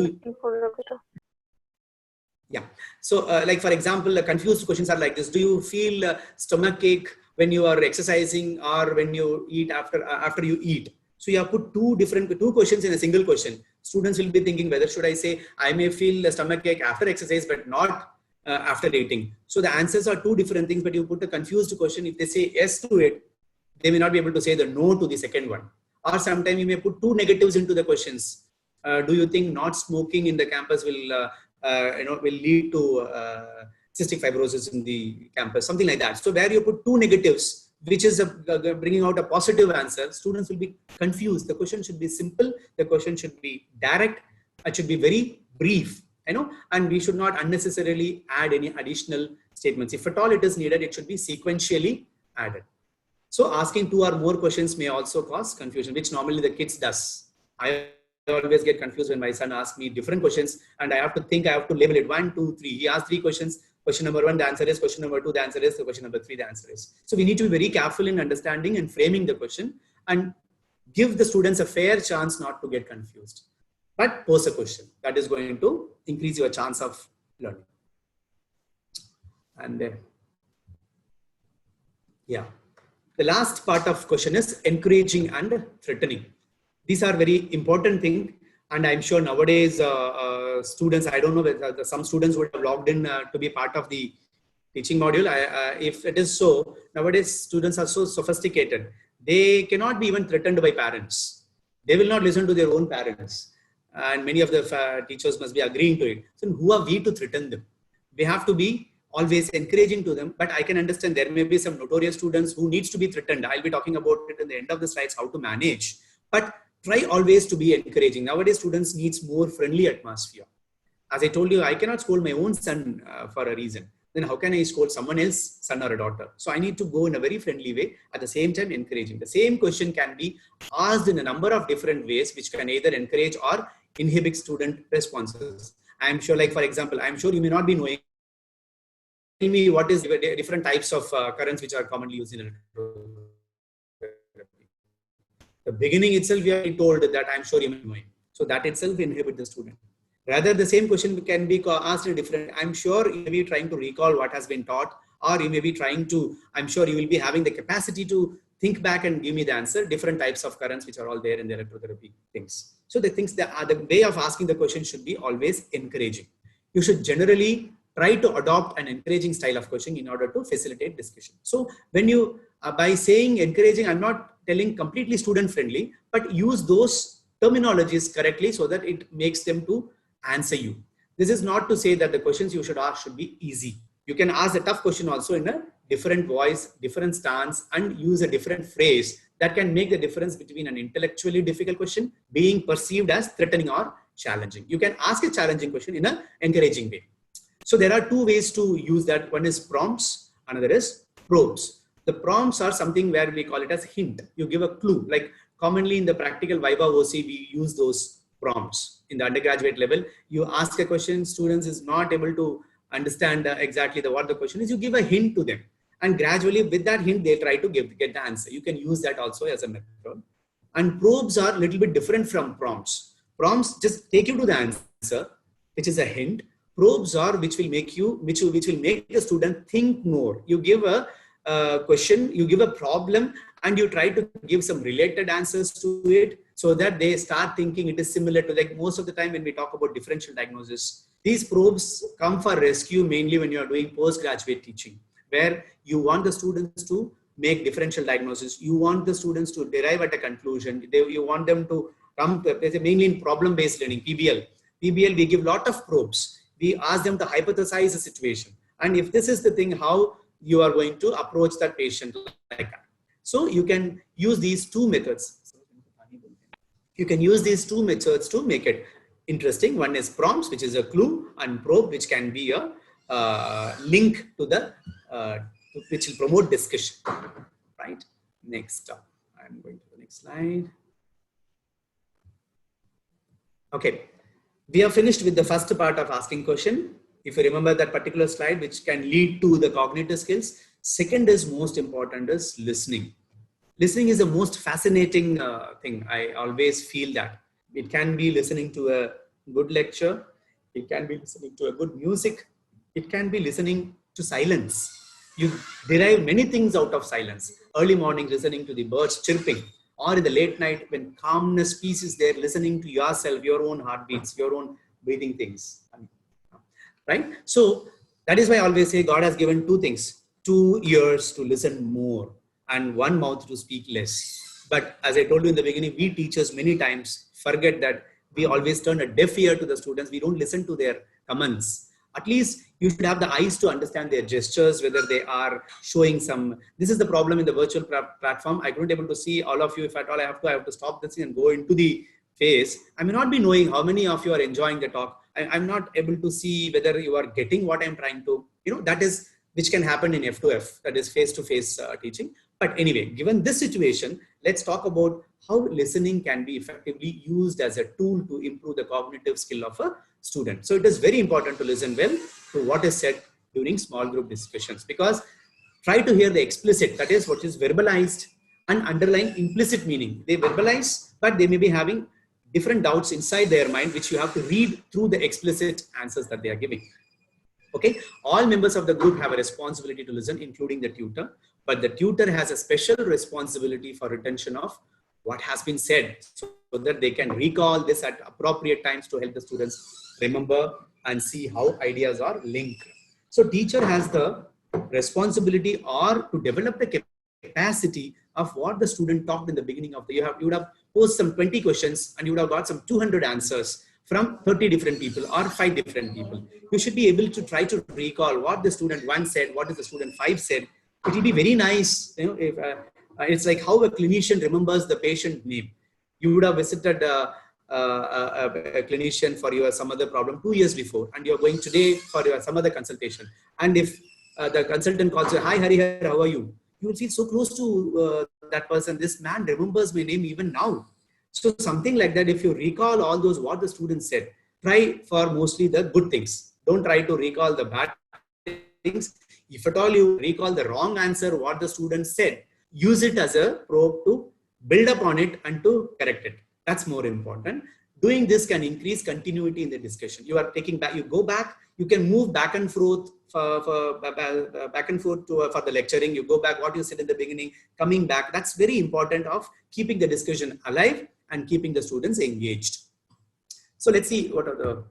Yeah. So like, for example, confused questions are like this. Do you feel stomach ache when you are exercising or when you eat after you eat? So you have put two questions in a single question. students will be thinking, whether should I say, I may feel a stomach ache after exercise, but not after eating. So the answers are two different things, but you put a confused question. If they say yes to it, they may not be able to say the no to the second one. Or sometimes you may put two negatives into the questions. Do you think not smoking in the campus will lead to cystic fibrosis in the campus? Something like that. So where you put two negatives, which is bringing out a positive answer, students will be confused. The question should be simple. The question should be direct. It should be very brief, and we should not unnecessarily add any additional statements. If at all it is needed, it should be sequentially added. So asking two or more questions may also cause confusion, which normally the kids does. I always get confused when my son asks me different questions and I have to think, I have to label it 1, 2, 3. He asked 3 questions. Question number 1, the answer is. Question number 2, the answer is. So question number 3, the answer is. So we need to be very careful in understanding and framing the question and give the students a fair chance not to get confused. But pose a question that is going to increase your chance of learning. And the last part of question is encouraging and threatening. These are very important things, and I'm sure nowadays students, I don't know whether some students would have logged in to be part of the teaching module. If it is so, nowadays students are so sophisticated. They cannot be even threatened by parents. They will not listen to their own parents. And many of the teachers must be agreeing to it. So who are we to threaten them? We have to be always encouraging to them, but I can understand there may be some notorious students who needs to be threatened. I'll be talking about it in the end of the slides, how to manage. But try always to be encouraging. Nowadays, students needs more friendly atmosphere. As I told you, I cannot scold my own son for a reason. Then how can I scold someone else's son or a daughter? So I need to go in a very friendly way, at the same time encouraging. The same question can be asked in a number of different ways, which can either encourage or inhibit student responses. I'm sure, like for example, I'm sure you may not be knowing. Tell me what is the different types of currents which are commonly used in electrotherapy. The beginning itself, we are told that I'm sure you may know. So that itself inhibits the student. Rather, the same question can be asked in different. I'm sure you may be trying to recall what has been taught, or you may be trying to, I'm sure you will be having the capacity to think back and give me the answer. Different types of currents which are all there in the electrotherapy things. So the things that are the way of asking the question should be always encouraging. You should generally try to adopt an encouraging style of question in order to facilitate discussion. So when you, by saying encouraging, I'm not telling completely student friendly, but use those terminologies correctly so that it makes them to answer you. This is not to say that the questions you should ask should be easy. You can ask a tough question also in a different voice, different stance, and use a different phrase that can make the difference between an intellectually difficult question being perceived as threatening or challenging. You can ask a challenging question in an encouraging way. So there are two ways to use that. One is prompts, another is probes. The prompts are something where we call it as hint. You give a clue. Like commonly in the practical Viva OC, we use those prompts. In the undergraduate level, you ask a question, students is not able to understand exactly what the question is. You give a hint to them. And gradually with that hint, they try to get the answer. You can use that also as a method. And probes are a little bit different from prompts. Prompts just take you to the answer, which is a hint. Probes are which will make the student think more. You give a question, you give a problem, and you try to give some related answers to it so that they start thinking it is similar to, like most of the time when we talk about differential diagnosis, these probes come for rescue mainly when you are doing postgraduate teaching, where you want the students to make differential diagnosis. You want the students to derive at a conclusion. You want them to come mainly in problem-based learning, PBL. PBL, we give a lot of probes. We ask them to hypothesize a situation. And if this is the thing, how you are going to approach that patient like that. So you can use these two methods. You can use these two methods to make it interesting. One is prompts, which is a clue, and probe, which can be a link to the, which will promote discussion, right? Next up, I'm going to the next slide. Okay. We are finished with the first part of asking question. If you remember that particular slide, which can lead to the cognitive skills. Second is most important is listening. Listening is the most fascinating thing. I always feel that. It can be listening to a good lecture. It can be listening to a good music. It can be listening to silence. You derive many things out of silence. Early morning listening to the birds chirping, or in the late night when calmness, peace is there, listening to yourself, your own heartbeats, your own breathing things. Right? So that is why I always say God has given two things: 2 ears to listen more and one mouth to speak less. But as I told you in the beginning, we teachers many times forget that we always turn a deaf ear to the students. We don't listen to their comments. At least you should have the eyes to understand their gestures, whether they are showing some. This is the problem in the virtual platform. I couldn't able to see all of you. If at all I have to stop this and go into the face. I may not be knowing how many of you are enjoying the talk. I'm not able to see whether you are getting what I'm trying to, that is, which can happen in F2F, that is face-to-face teaching. But anyway, given this situation, let's talk about how listening can be effectively used as a tool to improve the cognitive skill of a student. So it is very important to listen well to what is said during small group discussions, because try to hear the explicit, that is what is verbalized, and underlying implicit meaning. They verbalize, but they may be having different doubts inside their mind, which you have to read through the explicit answers that they are giving. Okay, all members of the group have a responsibility to listen, including the tutor, but the tutor has a special responsibility for retention of what has been said, so that they can recall this at appropriate times to help the students remember and see how ideas are linked. So teacher has the responsibility or to develop the capacity of what the student talked in the beginning of the, you would have posed some 20 questions and you would have got some 200 answers from 30 different people or 5 different people. You should be able to try to recall what the student 1 said, what is the student 5 said. It will be very nice, if it's like how a clinician remembers the patient name. You would have visited a clinician for your some other problem 2 years before, and you're going today for your some other consultation. And if the consultant calls you, "Hi Harihar, how are you?" You will feel so close to that person. This man remembers my name even now. So something like that, if you recall all those what the student said, try for mostly the good things. Don't try to recall the bad things. If at all you recall the wrong answer, what the student said, use it as a probe to build up on it and to correct it. That's more important. Doing this can increase continuity in the discussion. You are taking back, you go back, you can move back and forth for the lecturing. You go back what you said in the beginning, coming back. That's very important of keeping the discussion alive and keeping the students engaged. So let's see what are the,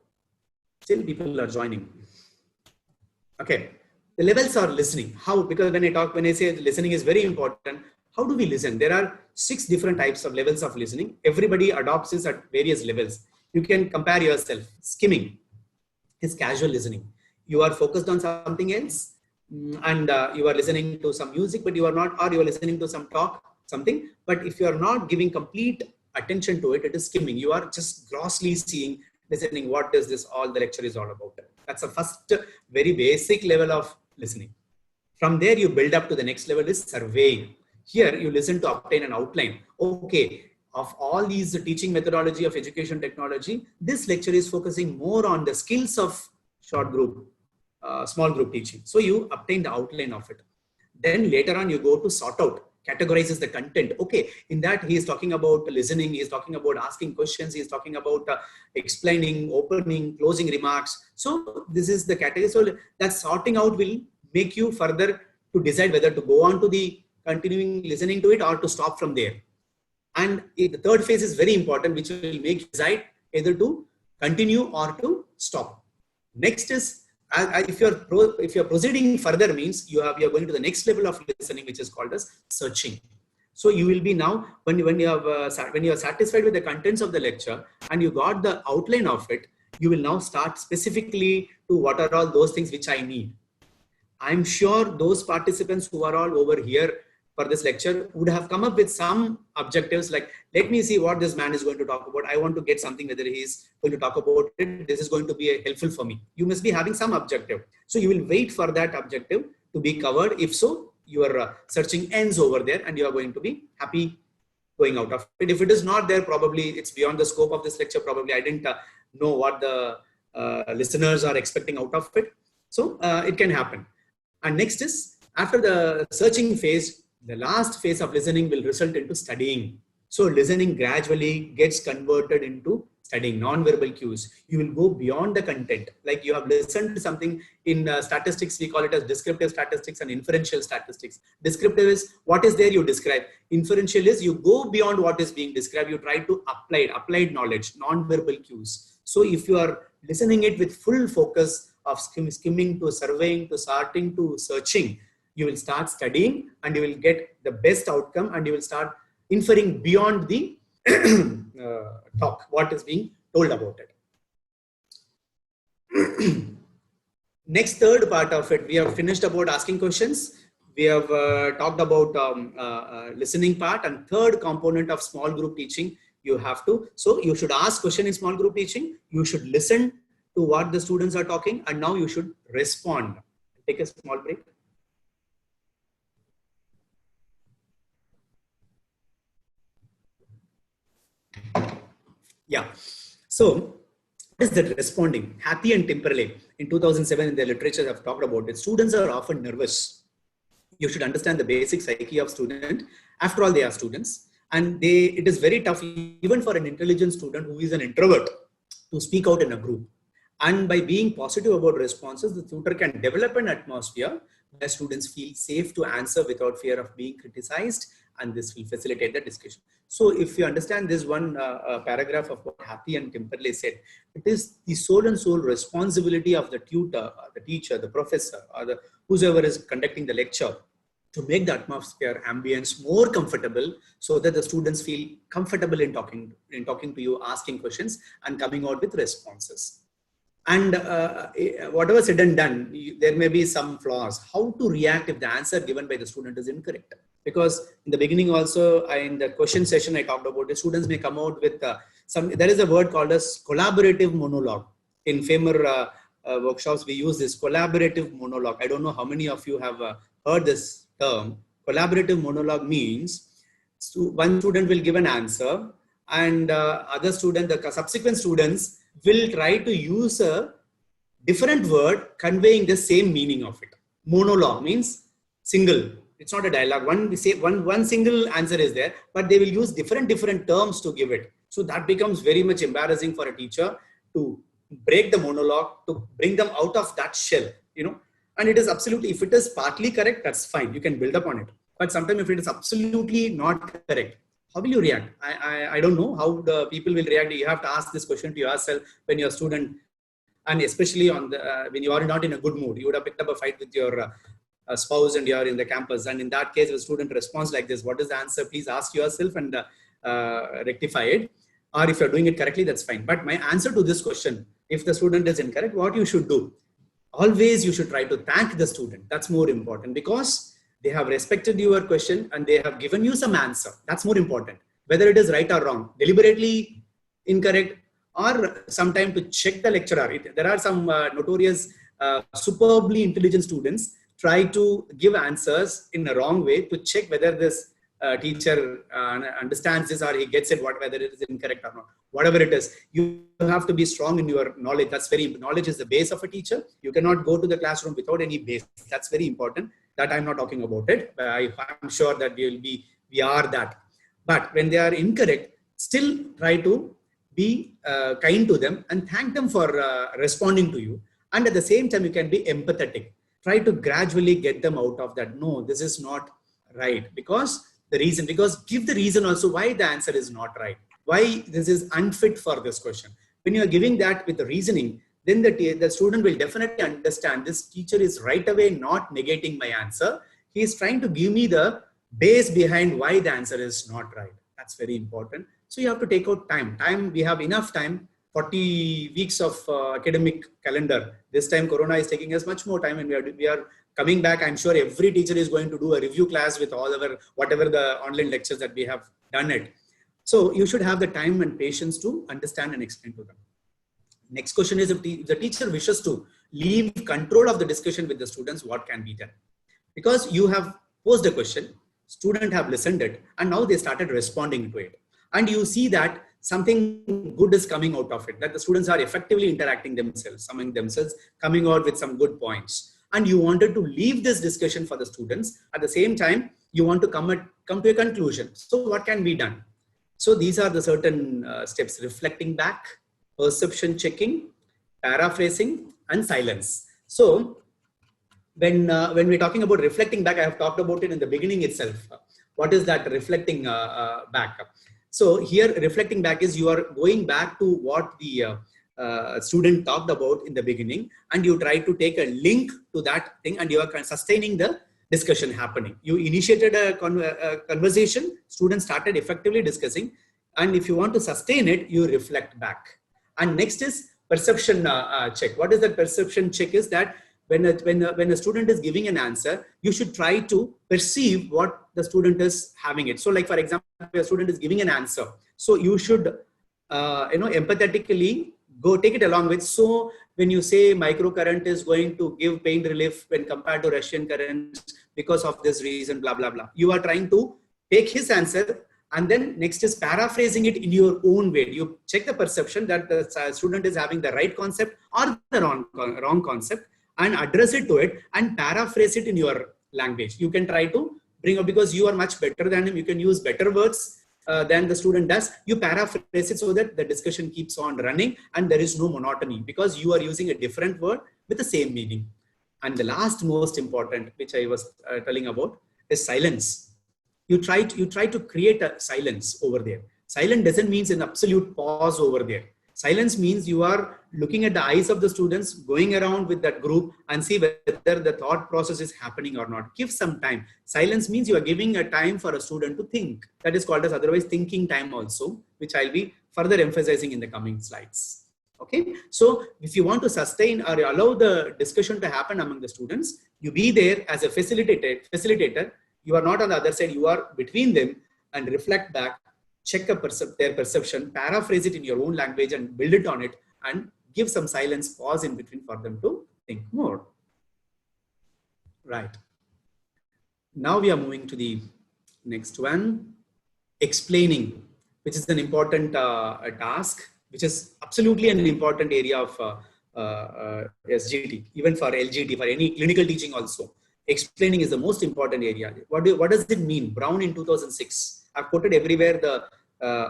still people are joining. Okay, the levels are listening. How? Because when I say listening is very important, how do we listen? There are 6 different types of levels of listening. Everybody adopts this at various levels. You can compare yourself. Skimming is casual listening. You are focused on something else and you are listening to some music, but you are not, or you are listening to some talk, something. But if you are not giving complete attention to it, it is skimming. You are just grossly seeing, listening, what does this all the lecture is all about. That's the first very basic level of listening. From there, you build up to the next level is surveying. Here, you listen to obtain an outline. Okay, of all these teaching methodology of education technology, this lecture is focusing more on the skills of short group, small group teaching. So you obtain the outline of it. Then later on, you go to sort out, categorizes the content. Okay, in that he is talking about listening, he is talking about asking questions, he is talking about explaining, opening, closing remarks. So this is the category. So that sorting out will make you further to decide whether to go on to the continuing listening to it or to stop from there. And the third phase is very important, which will make you decide either to continue or to stop. Next is, if you're proceeding further, means you're going to the next level of listening, which is called as searching. So you will be now, when you are satisfied with the contents of the lecture and you got the outline of it, you will now start specifically to what are all those things which I need. I'm sure those participants who are all over here for this lecture would have come up with some objectives like, let me see what this man is going to talk about. I want to get something, whether he's going to talk about it. This is going to be helpful for me. You must be having some objective. So you will wait for that objective to be covered. If so, your searching ends over there and you are going to be happy going out of it. If it is not there, probably it's beyond the scope of this lecture. Probably I didn't know what the listeners are expecting out of it. So it can happen. And next is, after the searching phase, the last phase of listening will result into studying. So listening gradually gets converted into studying non-verbal cues. You will go beyond the content. Like you have listened to something in statistics, we call it as descriptive statistics and inferential statistics. Descriptive is what is there, you describe. Inferential is you go beyond what is being described. You try to applied knowledge, non-verbal cues. So if you are listening it with full focus of skimming to surveying to sorting to searching, you will start studying and you will get the best outcome, and you will start inferring beyond the talk, what is being told about it. Next, third part of it, we have finished about asking questions. We have talked about listening part, and third component of small group teaching, you have to, so you should ask question in small group teaching. You should listen to what the students are talking, and now you should respond. Take a small break. Yeah. So what is that responding? Hattie and Timperley in 2007 in their literature have talked about it. Students are often nervous. You should understand the basic psyche of student. After all, they are students, and it is very tough even for an intelligent student who is an introvert to speak out in a group. And by being positive about responses, the tutor can develop an atmosphere where students feel safe to answer without fear of being criticized, and this will facilitate the discussion. So if you understand this one paragraph of what Hattie and Timperley said, it is the soul and soul responsibility of the tutor, the teacher, the professor, or the whoever is conducting the lecture to make the atmosphere, ambience more comfortable, so that the students feel comfortable in talking to you, asking questions, and coming out with responses. And whatever said and done, there may be some flaws. How to react if the answer given by the student is incorrect? Because in the beginning also, in the question session I talked about, the students may come out with there is a word called as collaborative monologue. In FAMER workshops, we use this collaborative monologue. I don't know how many of you have heard this term. Collaborative monologue means one student will give an answer, and other student, the subsequent students will try to use a different word conveying the same meaning of it. Monologue means single. It's not a dialogue. One single answer is there, but they will use different terms to give it. So that becomes very much embarrassing for a teacher to break the monologue, to bring them out of that shell, And it is absolutely, if it is partly correct, that's fine. You can build up on it. But sometimes if it is absolutely not correct, how will you react? I don't know how the people will react. You have to ask this question to yourself when you're a student, and especially when you are not in a good mood. You would have picked up a fight with your spouse and you're in the campus. And in that case, if a student responds like this, what is the answer? Please ask yourself and rectify it. Or if you're doing it correctly, that's fine. But my answer to this question, if the student is incorrect, what you should do? Always you should try to thank the student. That's more important, because they have respected your question and they have given you some answer. That's more important. Whether it is right or wrong, deliberately incorrect, or sometime to check the lecturer. There are some notorious, superbly intelligent students try to give answers in a wrong way to check whether this teacher understands this or he gets it, whether it is incorrect or not. Whatever it is, you have to be strong in your knowledge. Knowledge is the base of a teacher. You cannot go to the classroom without any base. That's very important. That I'm not talking about it. I'm sure that we are that. But when they are incorrect, still try to be kind to them and thank them for responding to you. And at the same time, you can be empathetic. Try to gradually get them out of that. No, this is not right. Because give the reason also why the answer is not right. Why this is unfit for this question. When you are giving that with the reasoning, then the student will definitely understand this teacher is right away not negating my answer. He is trying to give me the base behind why the answer is not right. That's very important. So you have to take out time. We have enough time, 40 weeks of academic calendar. This time Corona is taking us much more time, and we are coming back. I'm sure every teacher is going to do a review class with whatever the online lectures that we have done it. So you should have the time and patience to understand and explain to them. Next question is, if the teacher wishes to leave control of the discussion with the students, what can be done? Because you have posed a question, students have listened it, and now they started responding to it. And you see that something good is coming out of it, that the students are effectively interacting among themselves, coming out with some good points. And you wanted to leave this discussion for the students. At the same time, you want to come to a conclusion. So what can be done? So these are the certain steps: reflecting back, perception checking, paraphrasing, and silence. So when we're talking about reflecting back, I have talked about it in the beginning itself. What is that reflecting back? So here, reflecting back is you are going back to what the student talked about in the beginning, and you try to take a link to that thing, and you are sustaining the discussion happening. You initiated a conversation, students started effectively discussing, and if you want to sustain it, you reflect back. And next is perception check. What is that perception check? Is that when a student is giving an answer, you should try to perceive what the student is having it. So like, for example, a student is giving an answer, so you should empathetically go take it along with. So when you say microcurrent is going to give pain relief when compared to Russian currents because of this reason, blah blah blah, you are trying to take his answer, and then next is paraphrasing it in your own way. You check the perception that the student is having the right concept or the wrong concept, and address it to it and paraphrase it in your language. You can try to bring up, because you are much better than him, you can use better words than the student does. You paraphrase it so that the discussion keeps on running and there is no monotony, because you are using a different word with the same meaning. And the last most important, which I was telling about, is silence. You try to create a silence over there. Silence doesn't mean an absolute pause over there. Silence means you are looking at the eyes of the students, going around with that group and see whether the thought process is happening or not. Give some time. Silence means you are giving a time for a student to think. That is called as otherwise thinking time also, which I'll be further emphasizing in the coming slides. Okay. So if you want to sustain or allow the discussion to happen among the students, you be there as a facilitator. You are not on the other side. You are between them, and reflect back, check their perception, paraphrase it in your own language and build it on it, and give some silence, pause in between for them to think more. Right. Now we are moving to the next one, explaining, which is an important task, which is absolutely an important area of SGT, even for LGT, for any clinical teaching also. Explaining is the most important area. What does it mean? Brown in 2006. I've quoted everywhere the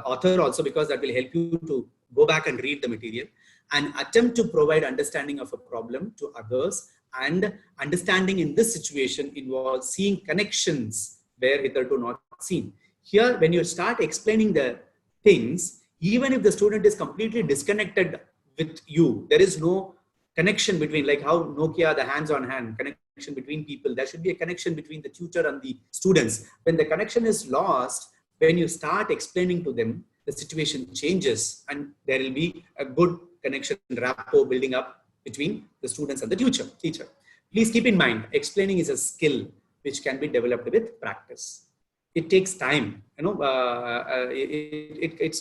author also, because that will help you to go back and read the material. An attempt to provide understanding of a problem to others, and understanding in this situation involves seeing connections where hitherto not seen. Here, when you start explaining the things, even if the student is completely disconnected with you, there is no connection between, like how Nokia, the hands-on-hand connection between people, there should be a connection between the tutor and the students. When the connection is lost, when you start explaining to them, the situation changes and there will be a good connection, rapport building up between the students and the teacher. Please keep in mind, explaining is a skill which can be developed with practice. It takes time. It's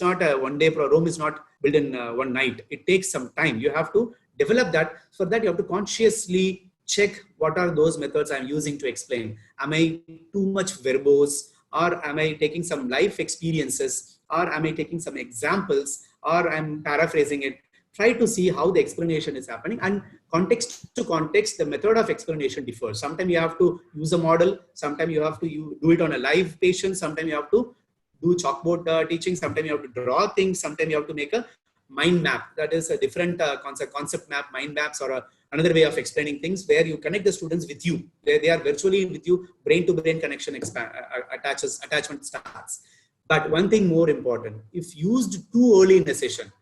not a one-day program. Rome is not built in one night. It takes some time. You have to develop that. For that, you have to consciously check what are those methods I'm using to explain. Am I too much verbose, or am I taking some life experiences, or am I taking some examples, or I'm paraphrasing it? Try to see how the explanation is happening, and context to context, the method of explanation differs. Sometimes you have to use a model, sometimes you have to do it on a live patient, sometimes you have to do chalkboard teaching, sometimes you have to draw things, sometimes you have to make a mind map. That is a different concept map, mind maps, or another way of explaining things where you connect the students with you. They are virtually with you, brain to brain connection attachment starts. But one thing more important, if used too early in a session,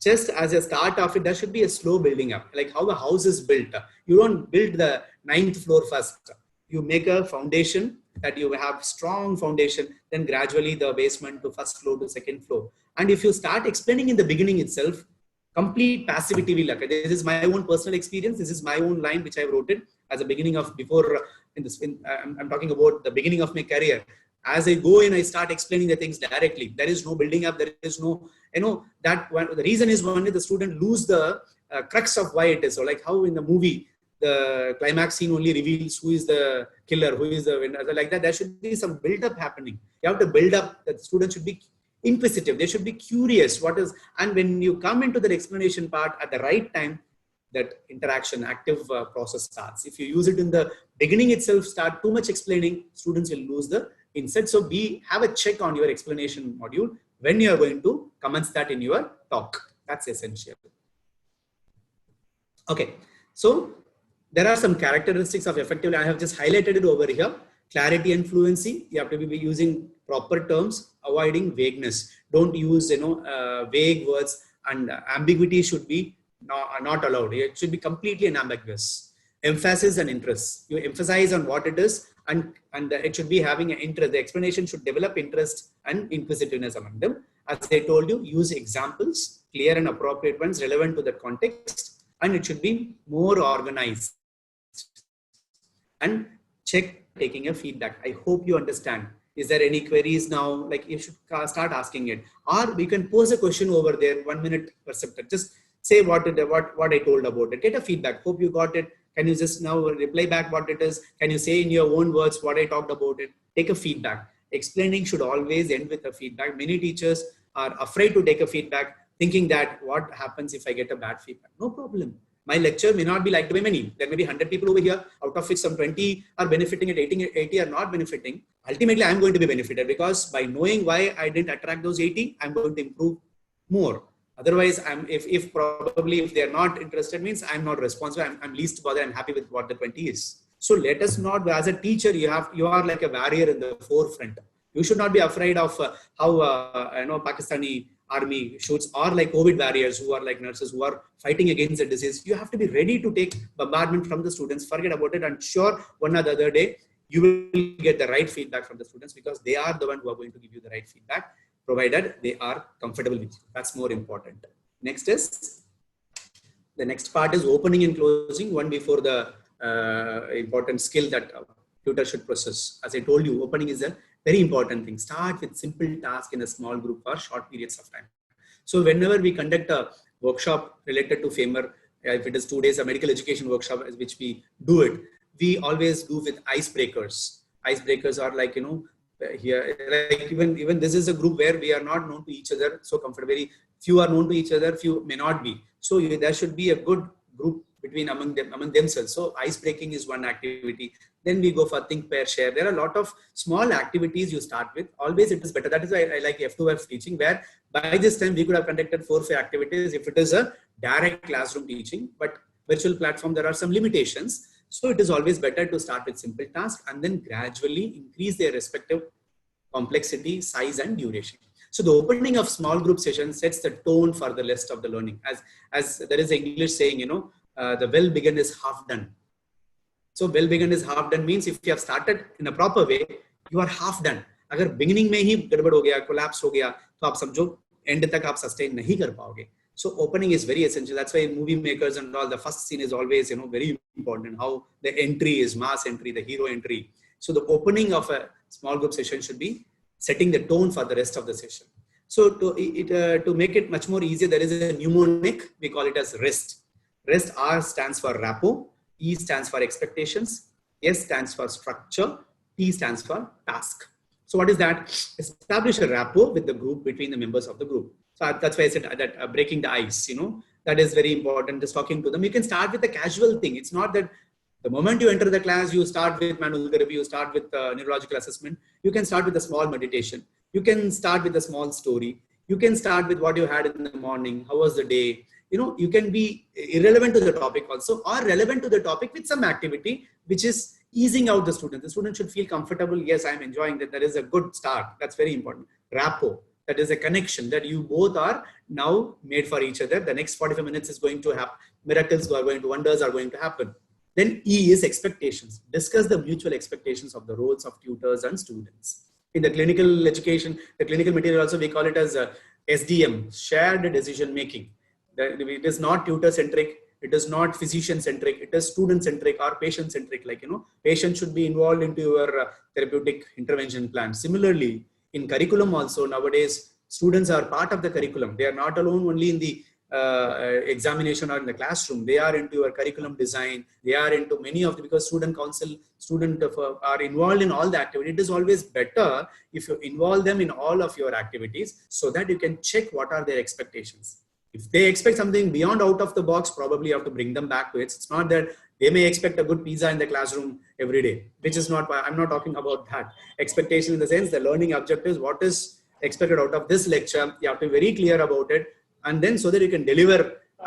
just as a start of it, there should be a slow building up, like how a house is built. You don't build the 9th floor first. You make a foundation that you have strong foundation, then gradually the basement to first floor to second floor. And if you start explaining in the beginning itself, complete passivity will occur. This is my own personal experience. This is my own line, which I wrote it as a beginning of I'm talking about the beginning of my career. As I go in, I start explaining the things directly. There is no building up. There is no, that one. The reason is one is the student lose the crux of why it is. So like how in the movie, the climax scene only reveals who is the killer, who is the winner. Like that, there should be some build up happening. You have to build up. The student should be inquisitive. They should be curious. And when you come into the explanation part at the right time, that interaction, active process starts. If you use it in the beginning itself, start too much explaining, students will lose the insight. So have a check on your explanation module when you are going to commence that in your talk. That's essential. Okay, so there are some characteristics of effectively. I have just highlighted it over here. Clarity and fluency. You have to be using proper terms, avoiding vagueness. Don't use vague words, and ambiguity should be not allowed. It should be completely unambiguous. Emphasis and interest. You emphasize on what it is, and it should be having an interest. The explanation should develop interest and inquisitiveness among them. As I told you, use examples, clear and appropriate ones relevant to the context, and it should be more organized. And check taking a feedback. I hope you understand. Is there any queries now? Like you should start asking it, or we can pose a question over there. 1 minute perceptor. Just say what I told about it. Get a feedback. Hope you got it. Can you just now reply back what it is? Can you say in your own words what I talked about it? Take a feedback. Explaining should always end with a feedback. Many teachers are afraid to take a feedback, thinking that what happens if I get a bad feedback? No problem. My lecture may not be liked by many. There may be 100 people over here, out of which some 20 are benefiting and 80 are not benefiting. Ultimately, I'm going to be benefited because by knowing why I didn't attract those 80, I'm going to improve more. Otherwise, if they're not interested, means I'm not responsible. I'm least bothered. I'm happy with what the 20 is. So let us not, as a teacher, you are like a warrior in the forefront. You should not be afraid of how Pakistani army shoots, or like COVID warriors who are like nurses who are fighting against the disease. You have to be ready to take bombardment from the students. Forget about it. And sure, one or the other day, you will get the right feedback from the students because they are the one who are going to give you the right feedback, provided they are comfortable with you. That's more important. The next part is opening and closing. One before the important skill that tutor should process. As I told you, opening is a very important thing. Start with simple tasks in a small group for short periods of time. So whenever we conduct a workshop related to FAMER, if it is 2 days, a medical education workshop, which we do it, we always do with icebreakers. Icebreakers are like, here, like even this is a group where we are not known to each other so comfortable. Very few are known to each other, few may not be. So there should be a good group among themselves. So ice breaking is one activity. Then we go for think, pair, share. There are a lot of small activities you start with. Always it is better. That is why I like F2F teaching, where by this time we could have conducted 4 or 5 activities if it is a direct classroom teaching. But virtual platform, there are some limitations. So it is always better to start with simple tasks and then gradually increase their respective complexity, size, and duration. So the opening of small group sessions sets the tone for the rest of the learning. As there is an English saying, the well begun is half done. So well begun is half done means if you have started in a proper way, you are half done. अगर beginning में ही गड़बड़ हो गया, collapse हो गया, तो आप समझो end तक आप sustain नहीं कर पाओगे. So opening is very essential. That's why in movie makers and all, the first scene is always, very important. How the entry is mass entry, the hero entry. So the opening of a small group session should be setting the tone for the rest of the session. So to make it much more easier, there is a mnemonic. We call it as REST. REST, R stands for rapport, E stands for expectations, S stands for structure, T stands for task. So what is that? Establish a rapport with the group, between the members of the group. So that's why I said that breaking the ice, that is very important. Just talking to them. You can start with a casual thing. It's not that the moment you enter the class, you start with manual therapy, you start with neurological assessment. You can start with a small meditation. You can start with a small story. You can start with what you had in the morning. How was the day? You can be irrelevant to the topic also, or relevant to the topic with some activity, which is easing out the student. The student should feel comfortable. Yes, I'm enjoying that. There is a good start. That's very important. Rapport. That is a connection that you both are now made for each other. The next 45 minutes is going to happen. Wonders are going to happen. Then E is expectations. Discuss the mutual expectations of the roles of tutors and students. In the clinical education, the clinical material also, we call it as SDM, shared decision making. It is not tutor centric. It is not physician centric. It is student centric or patient centric. Patient should be involved into your therapeutic intervention plan. Similarly, in curriculum also, nowadays, students are part of the curriculum. They are not alone only in the examination or in the classroom. They are into your curriculum design. They are into many of the, because student council, are involved in all the activity. It is always better if you involve them in all of your activities so that you can check what are their expectations. If they expect something beyond out of the box, probably you have to bring them back to it. It's not that they may expect a good pizza in the classroom every day, which is not, I'm not talking about that. Expectation in the sense, the learning objectives, what is expected out of this lecture. You have to be very clear about it, and then so that you can deliver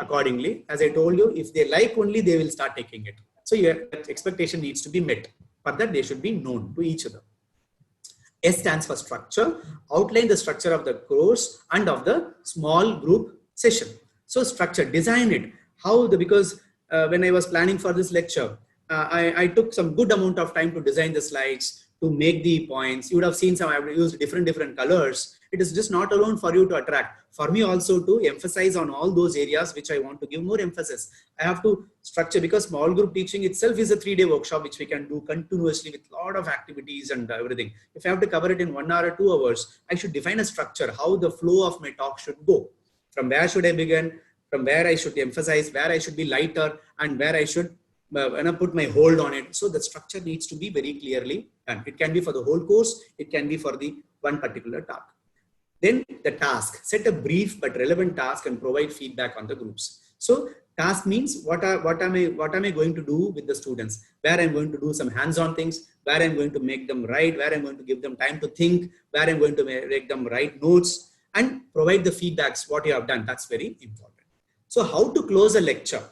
accordingly. As I told you, if they like only, they will start taking it. So your expectation needs to be met. For that, they should be known to each other. S stands for structure. Outline the structure of the course and of the small group session. So structure, design it. Because when I was planning for this lecture, I took some good amount of time to design the slides, to make the points. You would have seen some, I've used different colors. It is just not alone for you to attract, for me also to emphasize on all those areas which I want to give more emphasis. I have to structure, because small group teaching itself is a 3-day workshop which we can do continuously with a lot of activities and everything. If I have to cover it in 1 hour or 2 hours, I should define a structure, how the flow of my talk should go. From where should I begin, from where I should emphasize, where I should be lighter, and where I should put my hold on it. So the structure needs to be very clearly done. It can be for the whole course, it can be for the one particular talk. Then the task, set a brief but relevant task and provide feedback on the groups. So task means what am I going to do with the students, where I'm going to do some hands-on things, where I'm going to make them write, where I'm going to give them time to think, where I'm going to make them write notes, and provide the feedbacks, what you have done. That's very important. So how to close a lecture?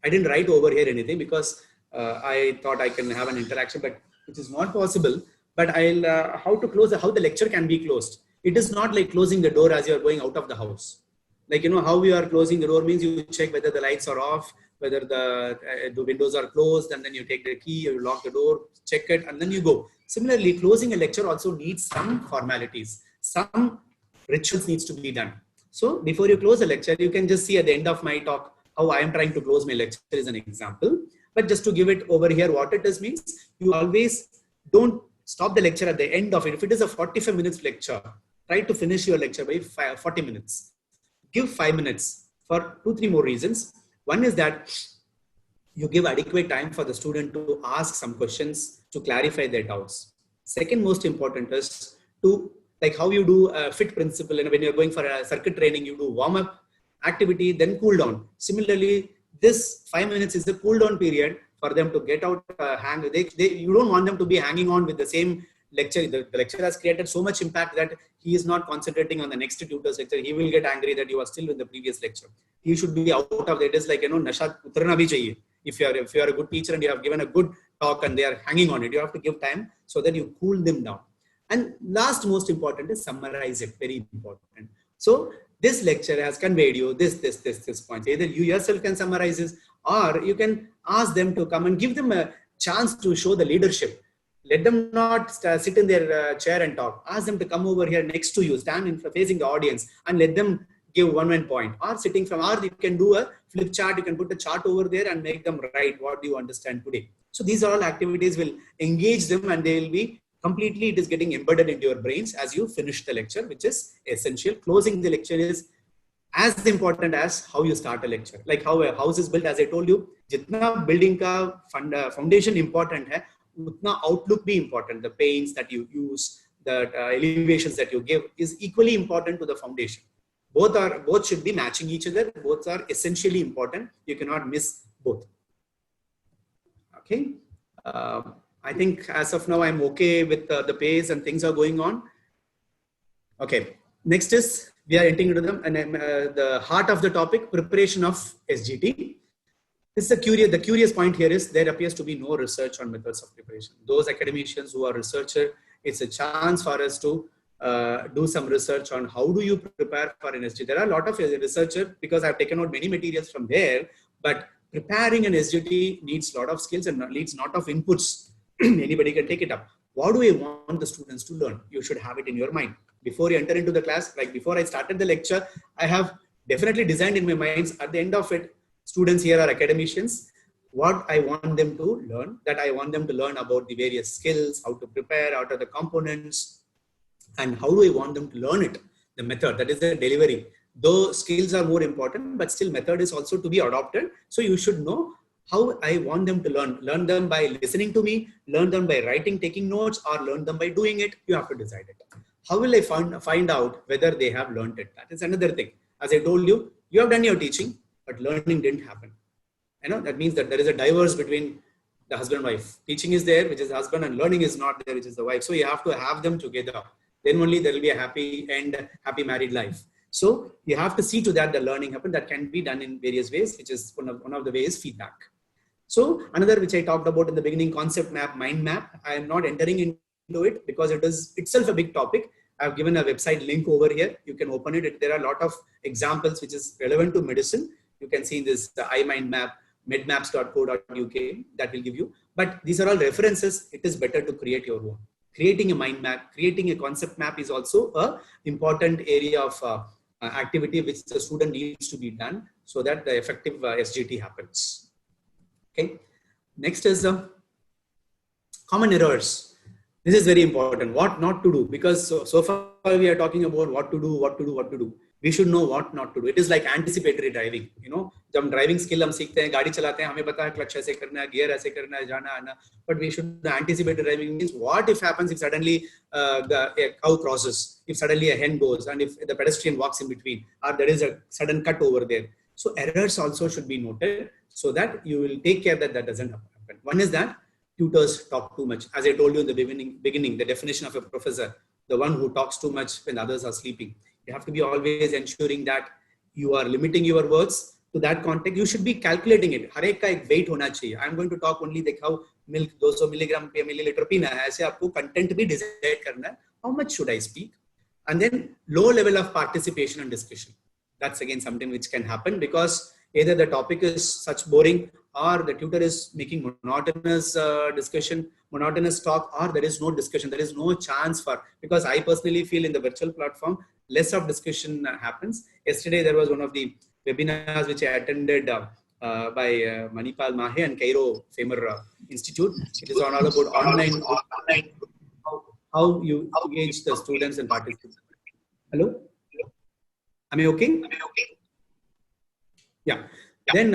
I didn't write over here anything because I thought I can have an interaction, but which is not possible. But how to close, how the lecture can be closed. It is not like closing the door as you are going out of the house. Like, how you are closing the door means you check whether the lights are off, whether the windows are closed, and then you take the key, you lock the door, check it, and then you go. Similarly, closing a lecture also needs some formalities. Some rituals needs to be done. So before you close a lecture, you can just see at the end of my talk how I am trying to close my lecture is an example. But just to give it over here, what it is means, you always don't stop the lecture at the end of it. If it is a 45 minutes lecture, try to finish your lecture by 40 minutes. Give 5 minutes for 2-3 more reasons. One is that you give adequate time for the student to ask some questions, to clarify their doubts. Second most important is to, like how you do a FIT principle, and when you're going for a circuit training, you do warm up activity, then cool down. Similarly, this 5 minutes is the cool down period for them to get out, you don't want them to be hanging on with the same lecture. The lecture has created so much impact that he is not concentrating on the next tutor's lecture. He will get angry that you are still in the previous lecture. He should be out of it. It is like, nasha utarna bhi chahiye. If you are a good teacher and you have given a good talk and they are hanging on it, you have to give time so that you cool them down. And last most important is summarize it. Very important. So this lecture has conveyed you this point. Either you yourself can summarize this, or you can ask them to come and give them a chance to show the leadership. Let them not sit in their chair and talk. Ask them to come over here next to you, stand in facing the audience, and let them give one point. Or sitting from, or you can do a flip chart. You can put a chart over there and make them write what do you understand today. So these are all activities will engage them, and they will be completely, it is getting embedded into your brains as you finish the lecture, which is essential. Closing the lecture is as important as how you start a lecture. Like how a house is built, as I told you, jitna building ka foundation important hai, utna outlook be important. The paints that you use, the elevations that you give is equally important to the foundation. Both should be matching each other. Both are essentially important. You cannot miss both. Okay. I think as of now, I'm okay with the pace and things are going on. Okay. Next is, we are entering into the heart of the topic, preparation of SGT. This is the curious point here is there appears to be no research on methods of preparation. Those academicians who are researchers, it's a chance for us to do some research on how do you prepare for an SGT. There are a lot of researchers because I've taken out many materials from there, but preparing an SGT needs a lot of skills and needs a lot of inputs. Anybody can take it up. What do I want the students to learn? You should have it in your mind. Before you enter into the class, like before I started the lecture, I have definitely designed in my mind at the end of it, students here are academicians, what I want them to learn, that I want them to learn about the various skills, how to prepare, out of the components, and how do I want them to learn it, the method, that is the delivery. Though skills are more important, but still method is also to be adopted. So you should know how I want them to learn. Learn them by listening to me, learn them by writing, taking notes, or learn them by doing it. You have to decide it. How will I find out whether they have learned it? That is another thing. As I told you, you have done your teaching, but learning didn't happen. That means that there is a diverse between the husband and wife. Teaching is there, which is the husband, and learning is not there, which is the wife. So you have to have them together. then only there will be a happy end, happy married life. So you have to see to that the learning happen. That can be done in various ways, which is one of the ways feedback. So another which I talked about in the beginning, concept map, mind map. I am not entering into it because it is itself a big topic. I've given a website link over here. You can open it. There are a lot of examples which is relevant to medicine. You can see this iMind map, medmaps.co.uk, that will give you. But these are all references. It is better to create your own. Creating a mind map, creating a concept map is also a important area of activity which the student needs to be done so that the effective SGT happens. Okay. Next is common errors. This is very important. What not to do, because so far we are talking about what to do, what to do, what to do. We should know what not to do. It is like anticipatory driving. You know, जब driving skill हम सीखते हैं, गाड़ी चलाते हैं, हमें पता है clutch ऐसे करना है, gear ऐसे करना है, जाना आना. But we should anticipate driving means what if happens if suddenly a cow crosses, if suddenly a hen goes, and if the pedestrian walks in between, or there is a sudden cut over there. So errors also should be noted so that you will take care that that doesn't happen. One is that tutors talk too much. As I told you in the beginning, the definition of a professor, the one who talks too much when others are sleeping. You have to be always ensuring that you are limiting your words to that context. You should be calculating it. हर एक का एक weight होना चाहिए. I'm going to talk only like how milk 200 milligram per milliliter पीना है. ऐसे आपको content भी decide करना है. How much should I speak? And then low level of participation and discussion. That's again something which can happen because either the topic is such boring or the tutor is making monotonous discussion, monotonous talk, or there is no discussion. There is no chance for, because I personally feel in the virtual platform, less of discussion happens. Yesterday, there was one of the webinars which I attended by Manipal Mahe and Cairo Famer Institute. It is all about online, how you engage the students and participants. Hello? Am I okay? Yeah. Then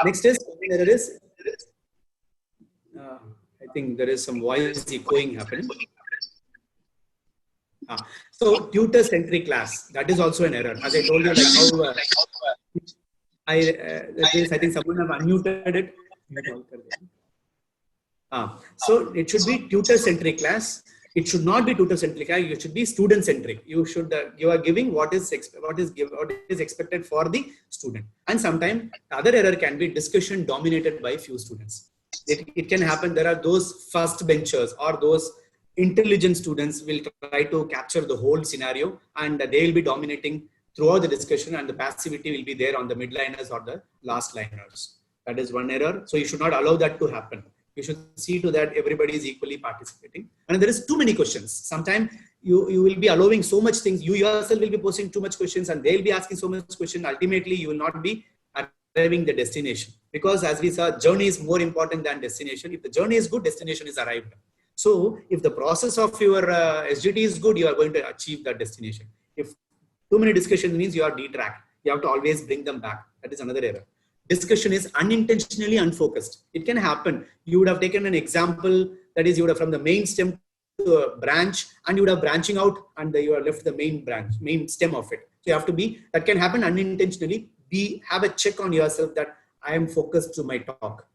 next is there is I think there is some voice echoing happening. So tutor centric class, that is also an error. As I told you, like how I think someone have unmuted it. So it should be tutor centric class. It should not be tutor centric. It should be student centric. You should you are giving what is expected for the student. And sometimes the other error can be discussion dominated by few students. It can happen. There are those first benchers or those intelligent students will try to capture the whole scenario and they will be dominating throughout the discussion, and the passivity will be there on the midliners or the last liners. That is one error. So you should not allow that to happen. You should see to that everybody is equally participating. And there is too many questions. Sometimes you will be allowing so much things. You yourself will be posing too much questions and they'll be asking so much questions. Ultimately, you will not be arriving the destination. Because as we saw, journey is more important than destination. If the journey is good, destination is arrived. So if the process of your SGT is good, you are going to achieve that destination. If too many discussions means you are detracked. You have to always bring them back. That is another error. Discussion is unintentionally unfocused. It can happen. You would have taken an example, that is, you would have from the main stem to a branch, and you would have branching out, and you are left the main branch, main stem of it. So you have to be, that can happen unintentionally. Have a check on yourself that I am focused to my talk.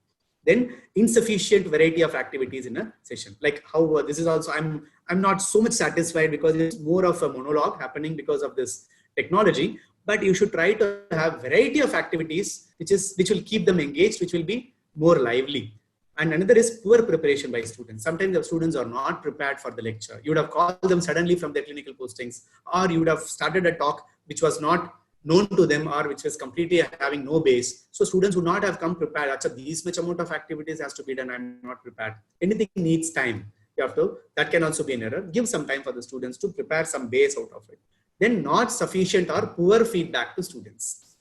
Then insufficient variety of activities in a session. Like how this is also, I'm not so much satisfied because it's more of a monologue happening because of this technology. But you should try to have variety of activities which will keep them engaged, which will be more lively. And another is poor preparation by students. Sometimes the students are not prepared for the lecture. You would have called them suddenly from their clinical postings, or you would have started a talk which was not known to them or which was completely having no base. So students would not have come prepared. Achha, these much amount of activities has to be done. I'm not prepared. Anything needs time. You have to, that can also be an error. Give some time for the students to prepare some base out of it. Then not sufficient or poor feedback to students.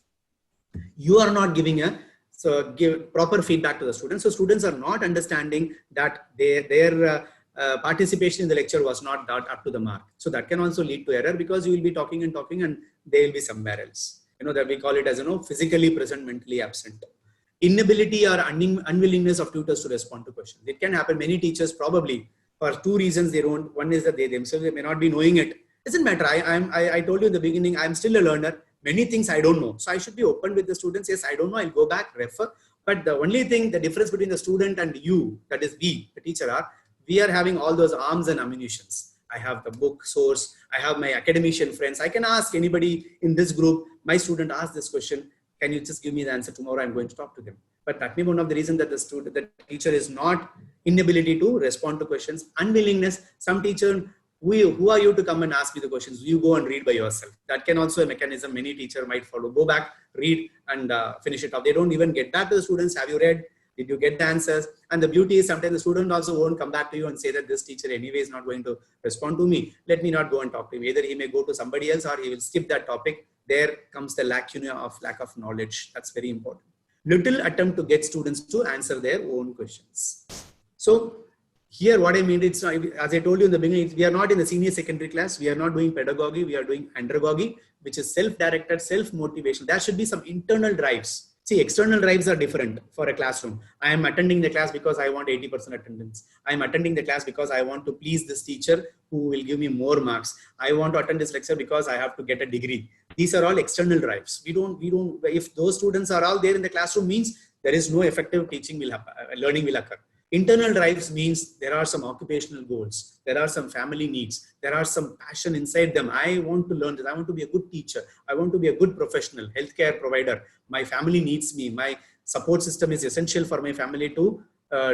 You are not giving give proper feedback to the students. So students are not understanding that their participation in the lecture was not up to the mark. So that can also lead to error because you will be talking and they will be somewhere else. You know, that we call it as, physically present, mentally absent. Inability or unwillingness of tutors to respond to questions. It can happen. Many teachers probably, for two reasons, they don't. One is that they themselves may not be knowing it. Doesn't matter. I told you in the beginning, I'm still a learner. Many things I don't know. So I should be open with the students. Yes, I don't know. I'll go back, refer. But the only thing, the difference between the student and you, that is we, the teacher, we are having all those arms and ammunitions. I have the book source, I have my academician friends. I can ask anybody in this group, my student asked this question, can you just give me the answer tomorrow? I'm going to talk to them. But that may be one of the reasons that the teacher is not inability to respond to questions, unwillingness. Some teacher, who are you to come and ask me the questions? You go and read by yourself. That can also a mechanism many teacher might follow. Go back, read, and finish it off. They don't even get back to the students. Have you read? Did you get the answers? And the beauty is sometimes the student also won't come back to you and say that this teacher anyway is not going to respond to me. Let me not go and talk to him. Either he may go to somebody else or he will skip that topic. There comes the lack of knowledge. That's very important. Little attempt to get students to answer their own questions. So here what I mean, it's not, as I told you in the beginning, we are not in the senior secondary class. We are not doing pedagogy. We are doing andragogy, which is self-directed, self-motivation. There should be some internal drives. See, external drives are different for a classroom. I am attending the class because I want 80% attendance. I am attending the class because I want to please this teacher who will give me more marks. I want to attend this lecture because I have to get a degree. These are all external drives. If those students are all there in the classroom, means there is no effective teaching will happen, learning will occur. Internal drives means there are some occupational goals. There are some family needs. There are some passion inside them. I want to learn this. I want to be a good teacher. I want to be a good professional, healthcare provider. My family needs me. My support system is essential for my family to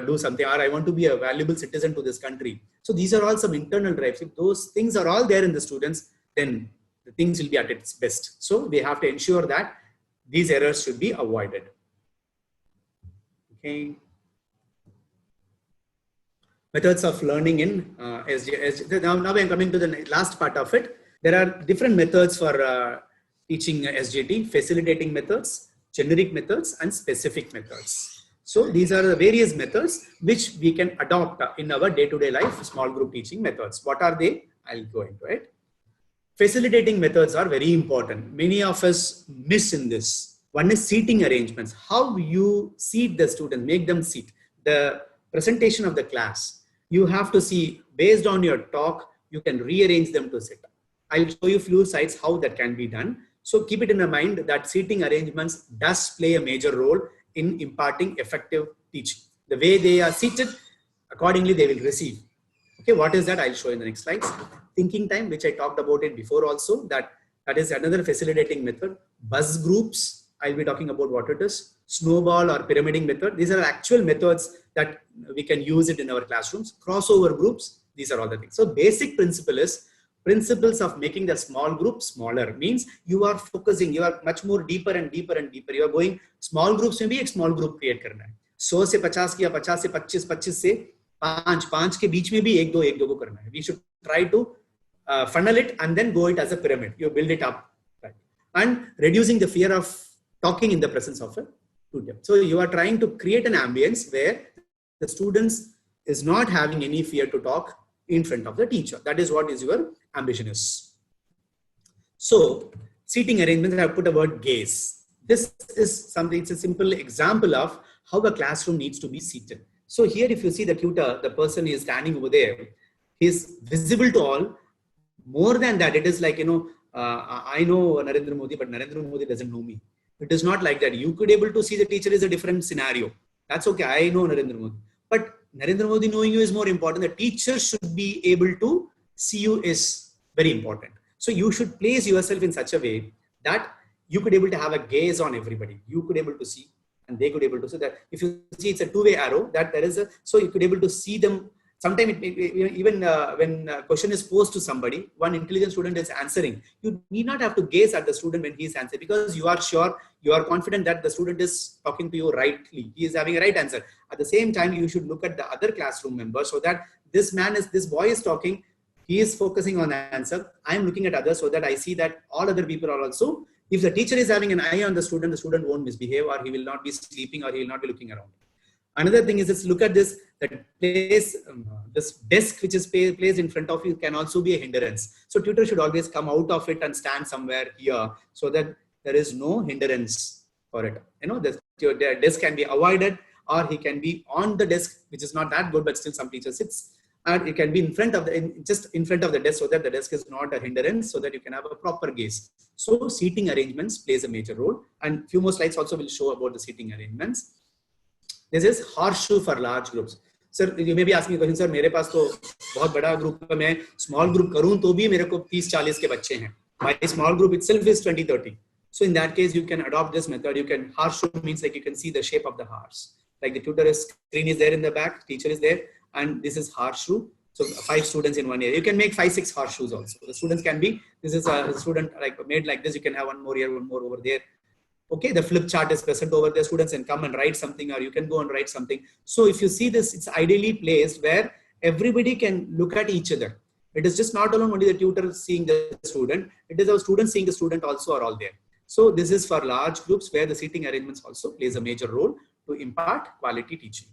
do something. Or I want to be a valuable citizen to this country. So these are all some internal drives. If those things are all there in the students, then the things will be at its best. So we have to ensure that these errors should be avoided. Okay. Methods of learning in SJ. Now I'm coming to the last part of it. There are different methods for teaching SJT: facilitating methods, generic methods, and specific methods. So these are the various methods which we can adopt in our day-to-day life, small group teaching methods. What are they? I'll go into it. Facilitating methods are very important. Many of us miss in this. One is seating arrangements. How you seat the student, make them seat. The presentation of the class, you have to see based on your talk, you can rearrange them to sit. I'll show you a few sites how that can be done. So keep it in mind that seating arrangements does play a major role in imparting effective teaching. The way they are seated, accordingly they will receive. Okay, what is that? I'll show you in the next slides. Thinking time, which I talked about it before also, that is another facilitating method. Buzz groups, I'll be talking about what it is. Snowball or pyramiding method. These are actual methods that we can use it in our classrooms. Crossover groups, these are all the things. So basic principle is, principles of making the small group smaller means you are focusing, you are much more deeper and deeper and deeper. You are going, small groups में भी एक small group create करना है. 100 से 50 किया, 50 से 25, 25 से 5 के बीच में भी एक दो को करना है. We should try to funnel it and then go it as a pyramid. You build it up, right? And reducing the fear of talking in the presence of a tutor. So you are trying to create an ambience where the students is not having any fear to talk in front of the teacher. That is what is your ambition is. So seating arrangements, I have put a word gaze. This is something, it's a simple example of how a classroom needs to be seated. So here, if you see the tutor, the person is standing over there, he is visible to all. More than that, it is like, I know Narendra Modi, but Narendra Modi doesn't know me. It is not like that. You could able to see the teacher is a different scenario. That's okay. I know Narendra Modi. But Narendra Modi knowing you is more important. The teacher should be able to see you is very important. So you should place yourself in such a way that you could able to have a gaze on everybody. You could able to see and they could able to see that. If you see it's a two-way arrow, that there is a, so you could able to see them. Sometimes even when a question is posed to somebody, one intelligent student is answering, you need not have to gaze at the student when he is answering, because you are sure, you are confident that the student is talking to you rightly. He is having a right answer. At the same time, you should look at the other classroom member so that this boy is talking, he is focusing on the answer. I am looking at others so that I see that all other people are also, if the teacher is having an eye on the student won't misbehave, or he will not be sleeping, or he will not be looking around. Another thing is, just look at this, that place, this desk which is placed in front of you can also be a hindrance. So tutor should always come out of it and stand somewhere here so that there is no hindrance for it. The desk can be avoided, or he can be on the desk, which is not that good, but still some teacher sits. And it can be in front of just in front of the desk so that the desk is not a hindrance, so that you can have a proper gaze. So seating arrangements plays a major role. And few more slides also will show about the seating arrangements. This is horseshoe for large groups. Sir you may be asking question, sir मेरे पास तो बहुत बड़ा group है, मैं small group करूं तो भी मेरे को 30-40 के बच्चे हैं, my small group itself is 20-30. So in that case you can adopt this method. You can, horseshoe means like you can see the shape of the horse, like the tutor is screen is there in the back, teacher is there, and this is horseshoe. So 5 students in one area. You can make 5-6 horseshoes also. The students can be, this is a student like made like this, you can have one more here, one more over there. Okay, the flip chart is present over there. Students can come and write something, or you can go and write something. So if you see this, it's ideally placed where everybody can look at each other. It is just not alone only the tutor seeing the student, it is our student seeing the student also are all there. So this is for large groups where the seating arrangements also plays a major role to impart quality teaching.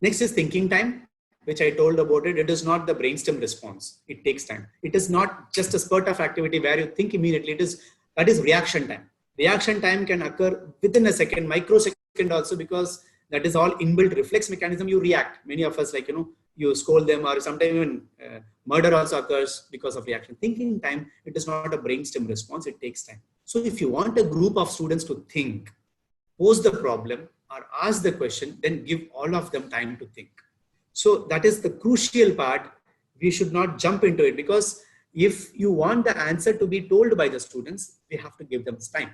Next is thinking time, which I told about it. It is not the brainstem response. It takes time. It is not just a spurt of activity where you think immediately. That is reaction time. Reaction time can occur within a second, microsecond also, because that is all inbuilt reflex mechanism. You react. Many of us, like, you scold them, or sometimes even murder also occurs because of reaction. Thinking time, it is not a brainstem response. It takes time. So if you want a group of students to think, pose the problem or ask the question, then give all of them time to think. So that is the crucial part. We should not jump into it, because if you want the answer to be told by the students, we have to give them time.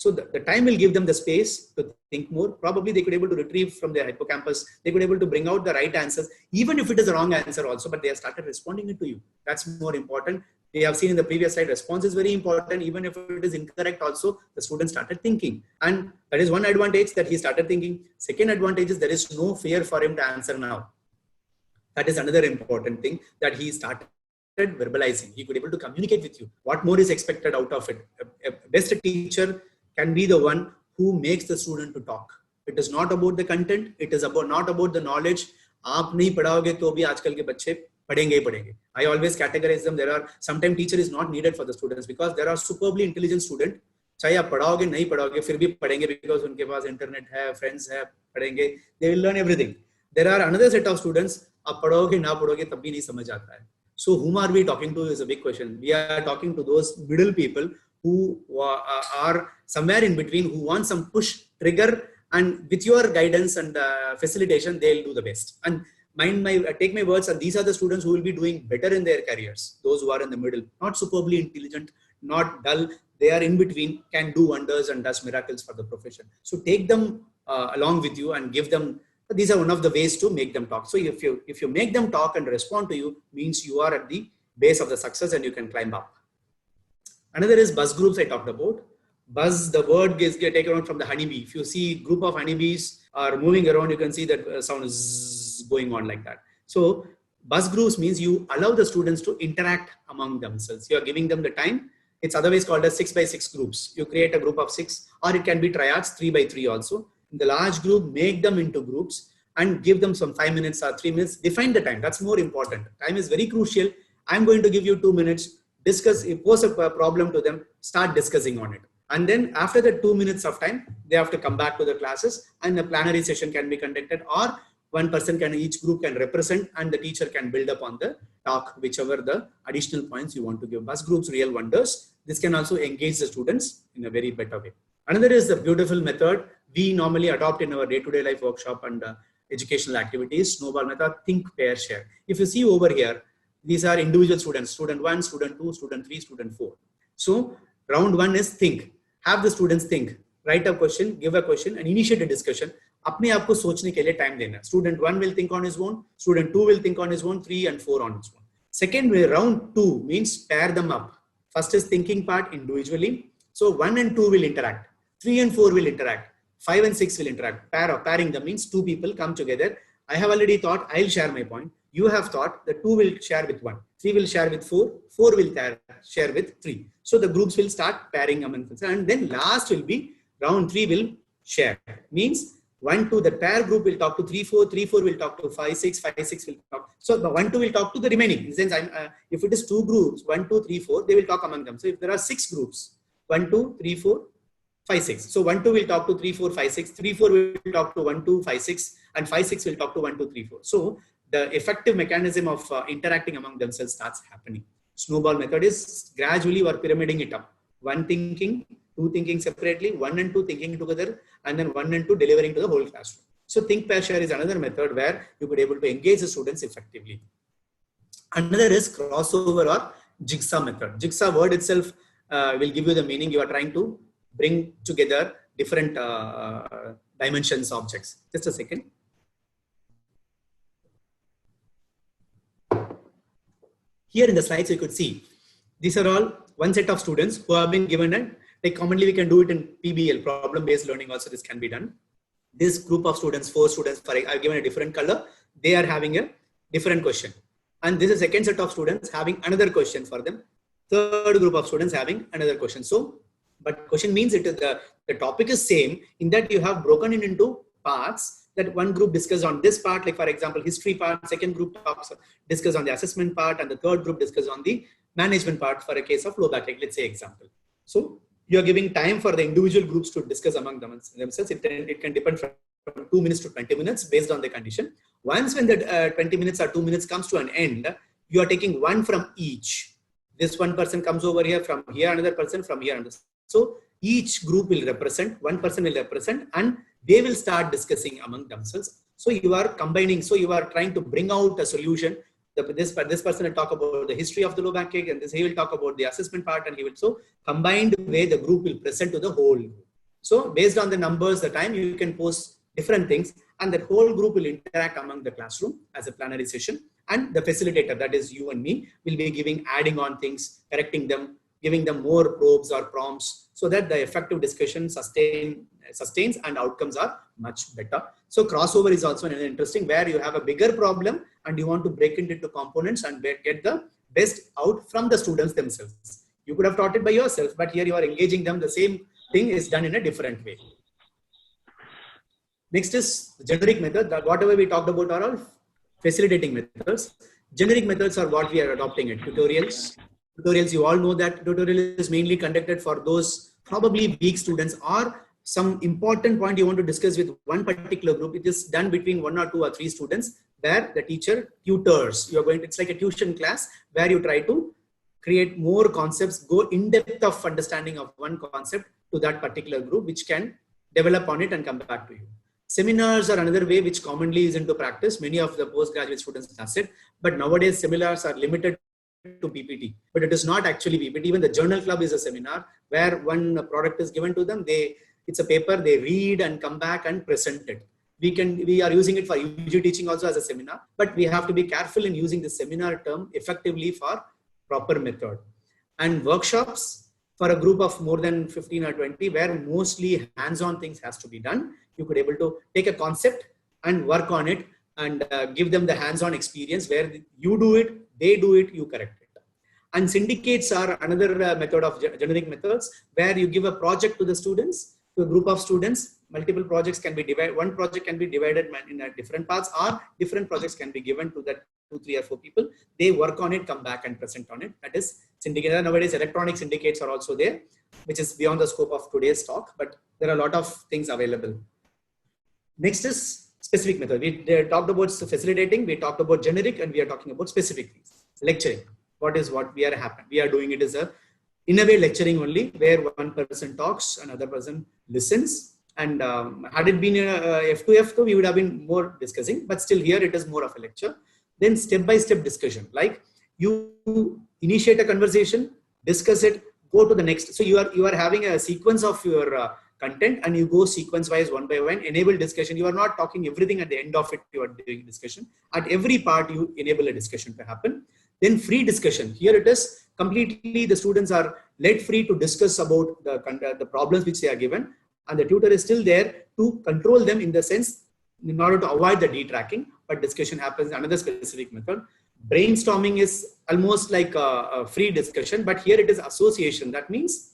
So the time will give them the space to think more. Probably they could be able to retrieve from their hippocampus. They could be able to bring out the right answers, even if it is a wrong answer also, but they have started responding it to you. That's more important. We have seen in the previous slide, response is very important. Even if it is incorrect also, the student started thinking. And that is one advantage, that he started thinking. Second advantage is there is no fear for him to answer now. That is another important thing, that he started verbalizing. He could be able to communicate with you. What more is expected out of it? A best teacher can be the one who makes the student to talk. It is not about the content. It is not about the knowledge. आप नहीं पढ़ाओगे तो भी आजकल के बच्चे पढ़ेंगे ही पढ़ेंगे. I always categorize them. There are sometimes teacher is not needed for the students, because there are superbly intelligent student. चाहे आप पढ़ाओगे नहीं पढ़ाओगे फिर भी पढ़ेंगे, because उनके पास इंटरनेट है, फ्रेंड्स है, पढ़ेंगे. They will learn everything. There are another set of students, आप पढ़ोगे ना पढ़ोगे तब भी नहीं समझ आता है. So whom are we talking to is a big question. We are talking to those middle people who are somewhere in between, who want some push trigger, and with your guidance and facilitation, they'll do the best. And take my words, and these are the students who will be doing better in their careers. Those who are in the middle, not superbly intelligent, not dull, they are in between, can do wonders and does miracles for the profession. So take them along with you and give them. These are one of the ways to make them talk. So if you make them talk and respond to you, means you are at the base of the success and you can climb up. Another is buzz groups I talked about. Buzz, the word gets taken out from the honeybee. If you see group of honeybees are moving around, you can see that sound is going on like that. So buzz groups means you allow the students to interact among themselves. You are giving them the time. It's otherwise called as 6x6 groups. You create a group of 6, or it can be triads, 3x3 also. In the large group, make them into groups and give them some 5 minutes or 3 minutes. Define the time. That's more important. Time is very crucial. I'm going to give you 2 minutes. Discuss, pose a problem to them, start discussing on it. And then after the 2 minutes of time, they have to come back to the classes, and the plenary session can be conducted, or one person can, each group can represent, and the teacher can build up on the talk, whichever the additional points you want to give. Buzz groups, real wonders. This can also engage the students in a very better way. Another is the beautiful method we normally adopt in our day-to-day life workshop and educational activities, snowball method, think, pair, share. If you see over here, these are individual students, student 1, student 2, student 3, student 4. So round 1 is think. Have the students think. Write a question, give a question, and initiate a discussion. अपने आप को सोचने के लिए time देना. Student 1 will think on his own. Student 2 will think on his own. 3 and 4 on his own. Second way, round 2 means pair them up. First is thinking part individually. So 1 and 2 will interact. 3 and 4 will interact. 5 and 6 will interact. Pairing them means 2 people come together. I have already thought, I'll share my point. You have thought, the 2 will share with 1. 3 will share with 4. 4 will share with 3. So the groups will start pairing among themselves. And then last will be round 3 will share. Means 1, 2, the pair group will talk to 3, 4. 3, 4 will talk to 5, 6. 5, 6 will talk. So the 1, 2 will talk to the remaining. In the sense, if it is 2 groups, 1, 2, 3, 4, they will talk among them. So if there are 6 groups, 1, 2, 3, 4, 5, 6. So 1, 2 will talk to 3, 4, 5, 6. 3, 4 will talk to 1, 2, 5, 6. And 5, 6 will talk to 1, 2, 3, 4. So the effective mechanism of interacting among themselves starts happening. Snowball method is gradually we are pyramiding it up. 1 thinking, 2 thinking separately, 1 and 2 thinking together, and then 1 and 2 delivering to the whole classroom. So think, pair, share is another method where you could able to engage the students effectively. Another is crossover or jigsaw method. Jigsaw word itself will give you the meaning. You are trying to bring together different dimensions objects. Just a second. Here in the slides, you could see these are all one set of students who have been given, and like commonly we can do it in PBL, problem-based learning. Also, this can be done. This group of students, 4 students, I've given a different color. They are having a different question. And this is a second set of students having another question for them. Third group of students having another question. So, but question means it is the topic is same in that you have broken it into parts. That one group discuss on this part, like for example, history part, second group discuss on the assessment part, and the third group discuss on the management part for a case of low back, let's say example. So you are giving time for the individual groups to discuss among themselves. It can depend from 2 minutes to 20 minutes based on the condition. Once when the 20 minutes or 2 minutes comes to an end, you are taking one from each. This one person comes over here, from here another person, from here another. So each group will represent, one person will represent, and they will start discussing among themselves. So you are combining, so you are trying to bring out a solution. This person will talk about the history of the low back ache, and he will talk about the assessment part, and he will, so combined way the group will present to the whole group. So based on the numbers, the time, you can post different things, and that whole group will interact among the classroom as a plenary session. And the facilitator, that is you and me, will be adding on things, correcting them, giving them more probes or prompts, so that the effective discussion sustains and outcomes are much better. So crossover is also an interesting, where you have a bigger problem and you want to break it into components and get the best out from the students themselves. You could have taught it by yourself, but here you are engaging them. The same thing is done in a different way. Next is generic method. Whatever we talked about are all facilitating methods. Generic methods are what we are adopting it. Tutorials, you all know that tutorial is mainly conducted for those probably weak students or some important point you want to discuss with one particular group. It is done between 1 or 2 or 3 students, where the teacher tutors. It's like a tuition class where you try to create more concepts, go in depth of understanding of one concept to that particular group, which can develop on it and come back to you. Seminars are another way which commonly is into practice. Many of the postgraduate students does it, but nowadays seminars are limited to PPT, but it is not actually PPT. Even the journal club is a seminar where one product is given to them. It's a paper, they read and come back and present it. We are using it for UG teaching also as a seminar, but we have to be careful in using the seminar term effectively for proper method. And workshops for a group of more than 15 or 20, where mostly hands-on things has to be done. You could able to take a concept and work on it and give them the hands-on experience where you do it, they do it, you correct it. And syndicates are another method of generic methods, where you give a project to the students, to a group of students. Multiple projects can be divided. One project can be divided in different parts, or different projects can be given to that 2, 3 or 4 people. They work on it, come back and present on it. That is syndicate. Nowadays, electronic syndicates are also there, which is beyond the scope of today's talk, but there are a lot of things available. Next is specific method. We talked about facilitating, we talked about generic, and we are talking about specific things. Lecturing. What we are doing it is in a way lecturing only, where one person talks, another person listens. And had it been F2F2, we would have been more discussing, but still here it is more of a lecture. Then step-by-step discussion, like you initiate a conversation, discuss it, go to the next. So you are having a sequence of your content, and you go sequence wise, one by one, enable discussion. You are not talking everything at the end of it, you are doing discussion. At every part, you enable a discussion to happen. Then free discussion. Here it is completely, the students are let free to discuss about the problems which they are given, and the tutor is still there to control them, in the sense, in order to avoid the detracking, but discussion happens. Another specific method. Brainstorming is almost like a free discussion, but here it is association. That means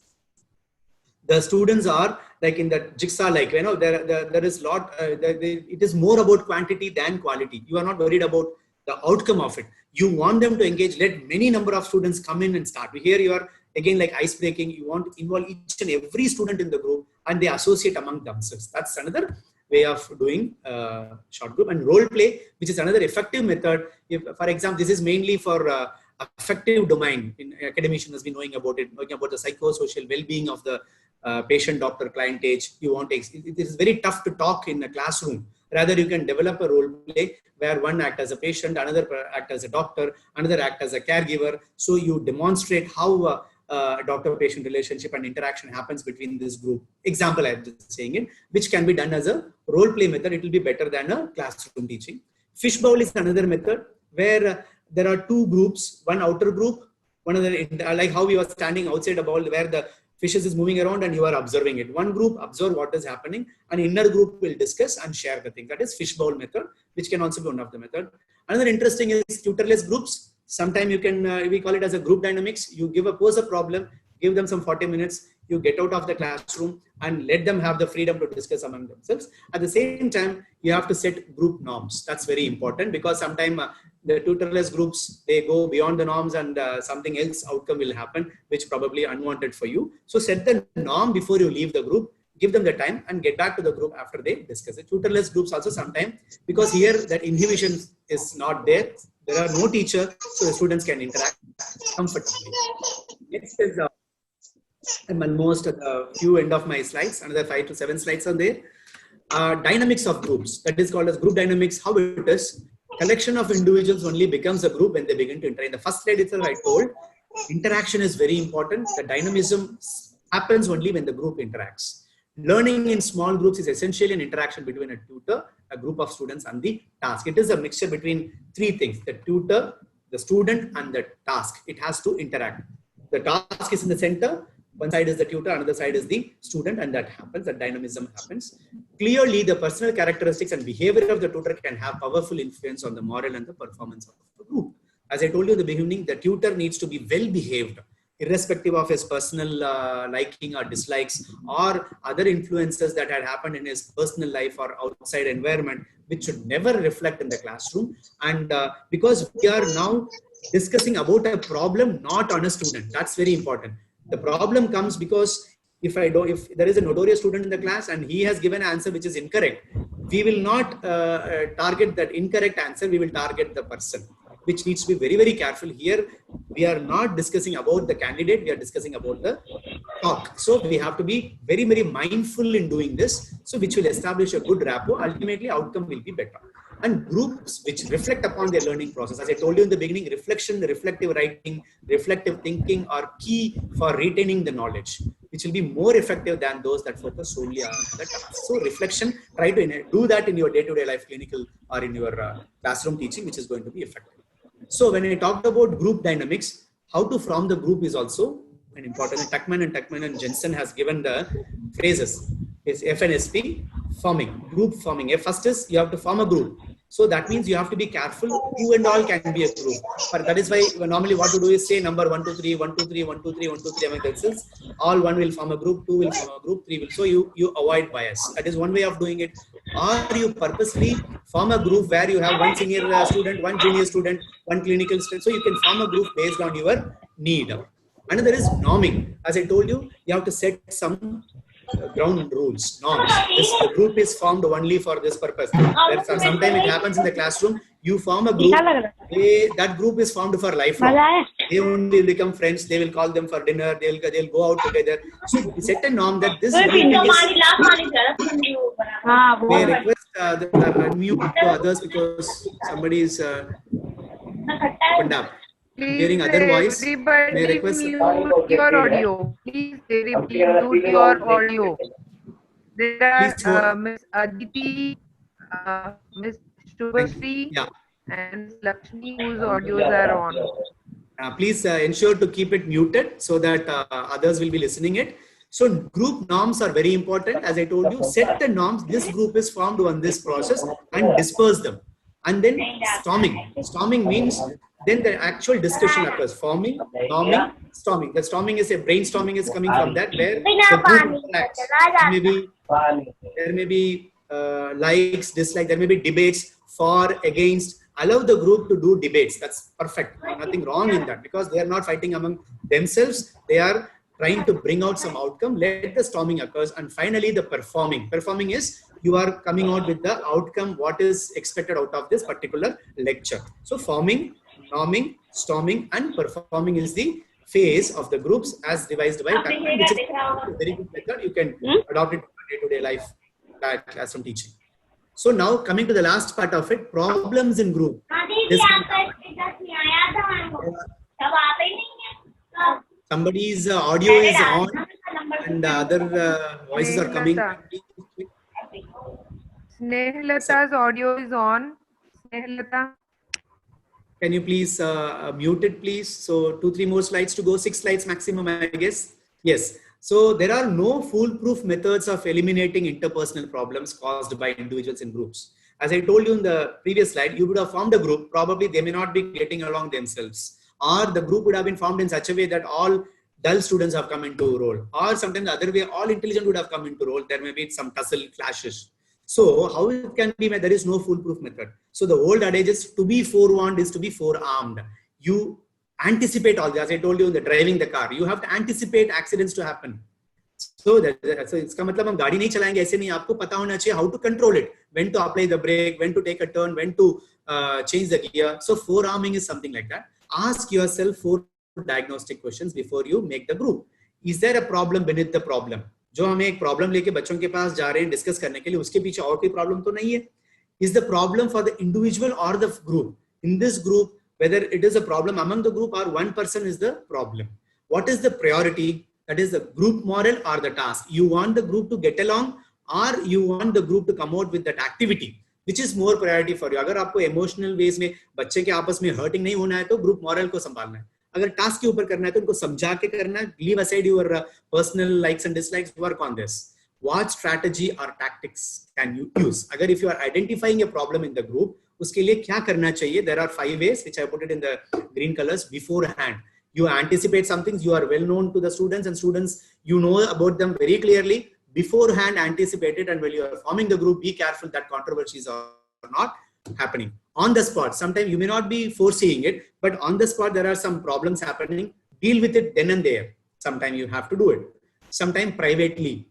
the students are like in the jigsaw, like, there is lot, it is more about quantity than quality. You are not worried about the outcome of it. You want them to engage, let many number of students come in and start. Here you are again like ice breaking. You want to involve each and every student in the group, and they associate among themselves. That's another way of doing short group. And role play, which is another effective method. If, for example, this is mainly for affective domain. In academician has been knowing about it, knowing about the psychosocial well-being of the patient, doctor, client age. You want to, it is very tough to talk in a classroom. Rather, you can develop a role play where one act as a patient, another act as a doctor, another act as a caregiver. So you demonstrate how doctor-patient relationship and interaction happens between this group. Example, I'm just saying it, which can be done as a role play method. It will be better than a classroom teaching. Fishbowl is another method where there are two groups, one outer group, one other, like how we were standing outside a bowl where the fishes is moving around and you are observing it. One group observe what is happening, and inner group will discuss and share the thing. That is fishbowl method, which can also be one of the method. Another interesting is tutorless groups. Sometimes you can, we call it as a group dynamics. You pose a problem, give them some 40 minutes, you get out of the classroom and let them have the freedom to discuss among themselves. At the same time, you have to set group norms. That's very important, because sometimes the tutorless groups, they go beyond the norms and something else outcome will happen, which probably unwanted for you. So set the norm before you leave the group, give them the time and get back to the group after they discuss it. Tutorless groups also sometimes, because here that inhibition is not there. There are no teacher, so the students can interact comfortably. Next is, I'm almost at the few end of my slides, another 5 to 7 slides are there. Dynamics of groups, that is called as group dynamics. How it is, collection of individuals only becomes a group when they begin to interact. In the first slide itself I told, interaction is very important. The dynamism happens only when the group interacts. Learning in small groups is essentially an interaction between a tutor, a group of students and the task. It is a mixture between three things: the tutor, the student and the task. It has to interact. The task is in the center. One side is the tutor, another side is the student, and that happens, that dynamism happens. Clearly, the personal characteristics and behavior of the tutor can have powerful influence on the moral and the performance of the group. As I told you in the beginning, the tutor needs to be well behaved, irrespective of his personal liking or dislikes or other influences that had happened in his personal life or outside environment, which should never reflect in the classroom. And because we are now discussing about a problem, not on a student, that's very important. The problem comes because if there is a notorious student in the class and he has given an answer which is incorrect, we will not target that incorrect answer, we will target the person, which needs to be very, very careful. Here, we are not discussing about the candidate, we are discussing about the talk. So we have to be very, very mindful in doing this, so which will establish a good rapport. Ultimately, outcome will be better. And groups which reflect upon their learning process. As I told you in the beginning, reflection, reflective writing, reflective thinking are key for retaining the knowledge, which will be more effective than those that focus solely on the task. So reflection, try to do that in your day-to-day life, clinical or in your classroom teaching, which is going to be effective. So when I talked about group dynamics, how to form the group is also an important. Tuckman and Jensen has given the phrases. It's FNSP, forming, group forming. First is you have to form a group. So that means you have to be careful. You and all can be a group. But that is why normally what to do is say number 1, 2, 3, 1, 2, 3, 1, 2, 3, 1, 2, 3 among themselves. All 1 will form a group, 2 will form a group, 3 will. So you avoid bias. That is one way of doing it. Or you purposely form a group where you have one senior student, one junior student, one clinical student. So you can form a group based on your need. Another is norming. As I told you, you have to set some ground rules, norms. The group is formed only for this purpose. Sometimes it happens in the classroom. You form a group, that group is formed for lifelong. They only become friends. They will call them for dinner. They'll go out together. So set a norm that this group is. May I request the unmute to others because somebody is opened up. Hearing other voice, may I request
mute your audio. Please mute your audio. There are Miss Aditi, Miss Shubhashree, and Miss Lakshmi, whose audios are on.
Please ensure to keep it muted so that others will be listening it. So group norms are very important. As I told you, set the norms. This group is formed on this process and disperse them. And then storming. Storming means then the actual discussion occurs. Forming, norming, storming. The storming is a brainstorming is coming from that where the group interacts. There may be likes, dislikes, there may be debates for, against. Allow the group to do debates. That's perfect. Nothing wrong in that because they are not fighting among themselves. They are trying to bring out some outcome. Let the storming occurs. And finally, the performing. Performing is you are coming out with the outcome, what is expected out of this particular lecture. So forming, norming, storming, and performing is the phase of the groups as devised by Tuckman, which is a very good method. You can adopt it for day-to-day life, classroom teaching. So now coming to the last part of it, problems in group. Somebody's audio is on and other voices are coming.
Snehlata's audio is on. Snehlata.
Can you please mute it, please? So 2-3 more slides to go, 6 slides maximum, I guess. Yes. So there are no foolproof methods of eliminating interpersonal problems caused by individuals in groups. As I told you in the previous slide, you would have formed a group. Probably they may not be getting along themselves, or the group would have been formed in such a way that all dull students have come into role, or sometimes the other way, all intelligent would have come into role. There may be some tussle clashes. So how it can be made? There is no foolproof method. So the old adage is to be forewarned is to be forearmed. You anticipate all this. As I told you in the driving the car, you have to anticipate accidents to happen. So इसका मतलब हम गाड़ी नहीं चलाएंगे ऐसे नहीं, आपको पता होना चाहिए how to control it, when to apply the brake, when to take a turn, when to change the gear. So forearming is something like that. Ask yourself 4 diagnostic questions before you make the group. Is there a problem beneath the problem? जो हमें एक problem लेके बच्चों के पास जा रहे हैं discuss करने के लिए, उसके पीछे और कोई प्रॉब्लम तो नहीं है? Is the problem for the individual or the group? In this group, whether it is a problem among the group or one person is the problem. What is the priority? That is the group moral or the task. You want the group to get along or you want the group to come out with that activity, which is more priority for you. अगर आपको emotional ways में बच्चे के आपस में hurting नहीं होना है तो group moral को संभालना है. अगर टास्क के ऊपर करना है तो उनको समझा के करना है. Leave aside your personal likes and dislikes. Work on this. What strategy or tactics can you use? अगर if you are identifying a problem in the group, उसके लिए क्या करना चाहिए? There are 5 ways which I put it in the green colors beforehand. You anticipate some things. You are well known to the students, and students you know about them very clearly beforehand. Anticipate it, and when you are forming the group, be careful that controversies are not happening on the spot. Sometimes you may not be foreseeing it, but on the spot there are some problems happening. Deal with it then and there. Sometimes you have to do it. Sometimes privately.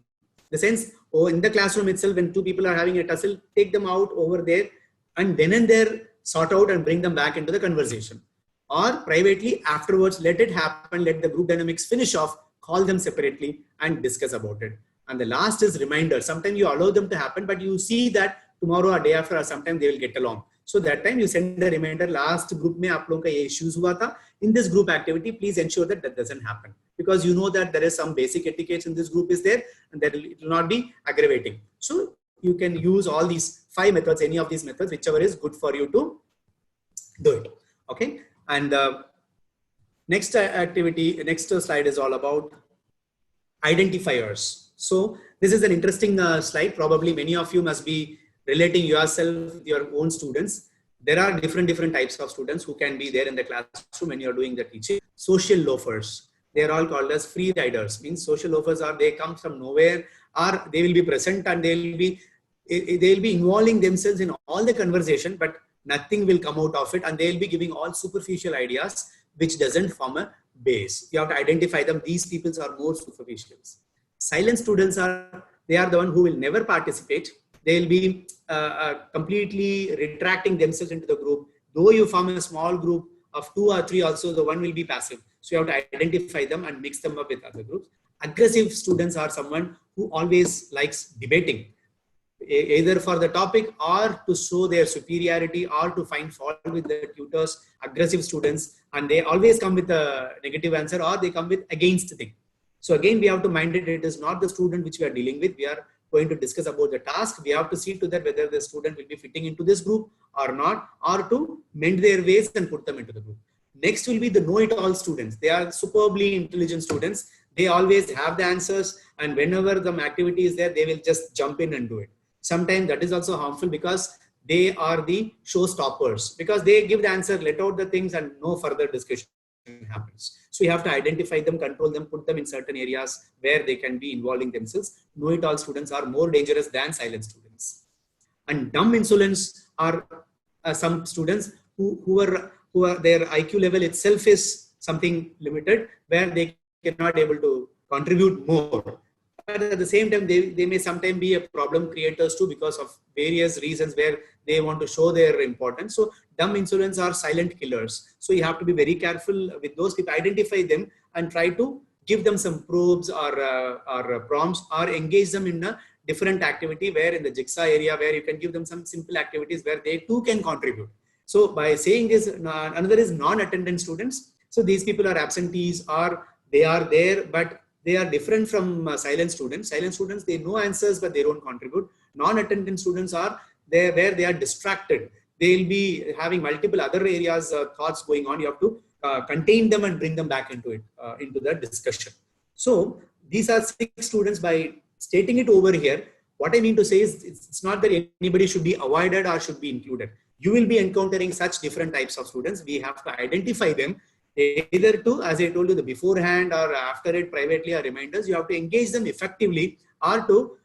The sense, in the classroom itself, when 2 people are having a tussle, take them out over there and then and there sort out and bring them back into the conversation. Or privately afterwards, let it happen, let the group dynamics finish off, call them separately and discuss about it. And the last is reminder. Sometimes you allow them to happen, but you see that tomorrow or day after or sometime they will get along. So that time you send a reminder, last group mein aap logon ka ye issues hua tha. In this group activity, please ensure that that doesn't happen. Because you know that there is some basic etiquette in this group is there and that it will not be aggravating. So you can use all these 5 methods, any of these methods, whichever is good for you to do it. Okay. And next activity, next slide is all about identifiers. So this is an interesting slide. Probably many of you must be relating yourself with your own students. There are different types of students who can be there in the classroom when you're doing the teaching. Social loafers. They are all called as free riders. Means social loafers are, they come from nowhere, or they will be present and they'll be involving themselves in all the conversation, but nothing will come out of it, and they'll be giving all superficial ideas which doesn't form a base. You have to identify them. These people are more superficial. Silent students they are the one who will never participate. They'll be completely retracting themselves into the group. Though you form a small group of 2 or 3 also, the one will be passive. So you have to identify them and mix them up with other groups. Aggressive students are someone who always likes debating, either for the topic or to show their superiority or to find fault with the tutors. Aggressive students, and they always come with a negative answer or they come with against thing. So again, we have to mind it is not the student which we are dealing with. We are going to discuss about the task. We have to see to that whether the student will be fitting into this group or not, or to mend their ways and put them into the group. Next will be the know-it-all students. They are superbly intelligent students. They always have the answers, and whenever the activity is there, they will just jump in and do it. Sometimes that is also harmful because they are the showstoppers, because they give the answer, let out the things, and no further discussion happens. So you have to identify them, control them, put them in certain areas where they can be involving themselves. Know-it-all students are more dangerous than silent students. And dumb insolence are some students who are their IQ level itself is something limited, where they cannot able to contribute more. but at the same time, they may sometimes be a problem creators too because of various reasons where they want to show their importance. So dumb insolents are silent killers. So you have to be very careful with those people, identify them and try to give them some probes or prompts or engage them in a different activity where in the Jigsaw area where you can give them some simple activities where they too can contribute. So by saying this, another is non-attendant students. So these people are absentees or they are there, but they are different from silent students. Silent students, they know answers, but they don't contribute. Non-attendant students are there where they are distracted. They'll be having multiple other areas, thoughts going on. You have to contain them and bring them back into it, into the discussion. So these are 6 students. By stating it over here, what I mean to say is it's not that anybody should be avoided or should be included. You will be encountering such different types of students. We have to identify them either to, as I told you, the beforehand or after it privately or reminders. You have to engage them effectively or to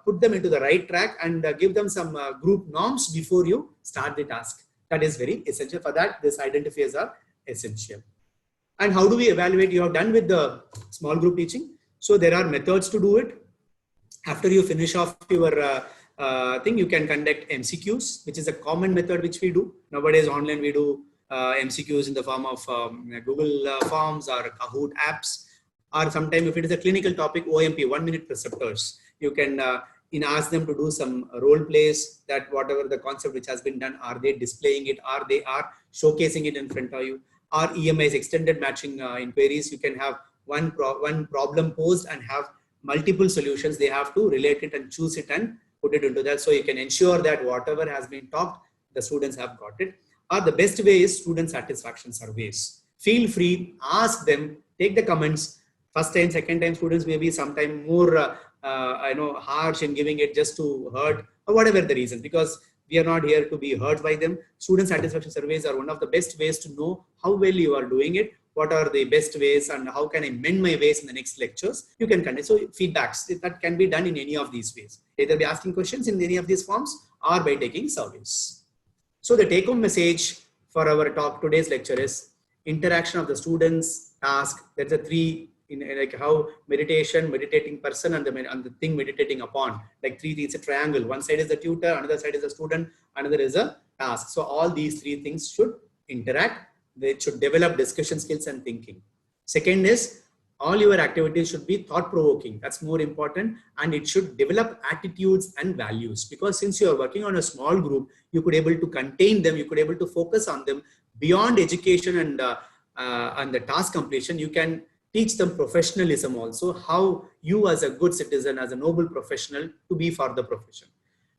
put them into the right track and give them some group norms before you start the task. That is very essential. For that, these identifiers are essential. And how do we evaluate? You have done with the small group teaching. So there are methods to do it. After you finish off your thing, you can conduct MCQs, which is a common method which we do. Nowadays online we do MCQs in the form of Google Forms or Kahoot apps, or sometimes if it is a clinical topic, OMP, 1 minute preceptors. You can ask them to do some role plays, that whatever the concept which has been done, are they displaying it, or they are showcasing it in front of you. Or EMIs, extended matching inquiries. You can have one problem posed and have multiple solutions. They have to relate it and choose it and put it into that. So you can ensure that whatever has been talked, the students have got it. Or the best way is student satisfaction surveys. Feel free, ask them, take the comments. First time, second time students may be sometime more harsh in giving it just to hurt or whatever the reason, because we are not here to be hurt by them. Student satisfaction surveys are one of the best ways to know how well you are doing it, what are the best ways and how can I mend my ways in the next lectures. You can conduct. So feedbacks, that can be done in any of these ways, either by asking questions in any of these forms or by taking surveys. So the take home message for our talk today's lecture is interaction of the students, task. That's a 3 in like how meditating person and the thing meditating upon, like 3 things, a triangle. One side is the tutor, another side is the student, another is a task. So all these 3 things should interact. They should develop discussion skills and thinking. Second is all your activities should be thought provoking. That's more important, and it should develop attitudes and values, because since you are working on a small group, you could able to contain them, you could able to focus on them beyond education and the task completion. You can teach them professionalism also, how you as a good citizen, as a noble professional to be for the profession.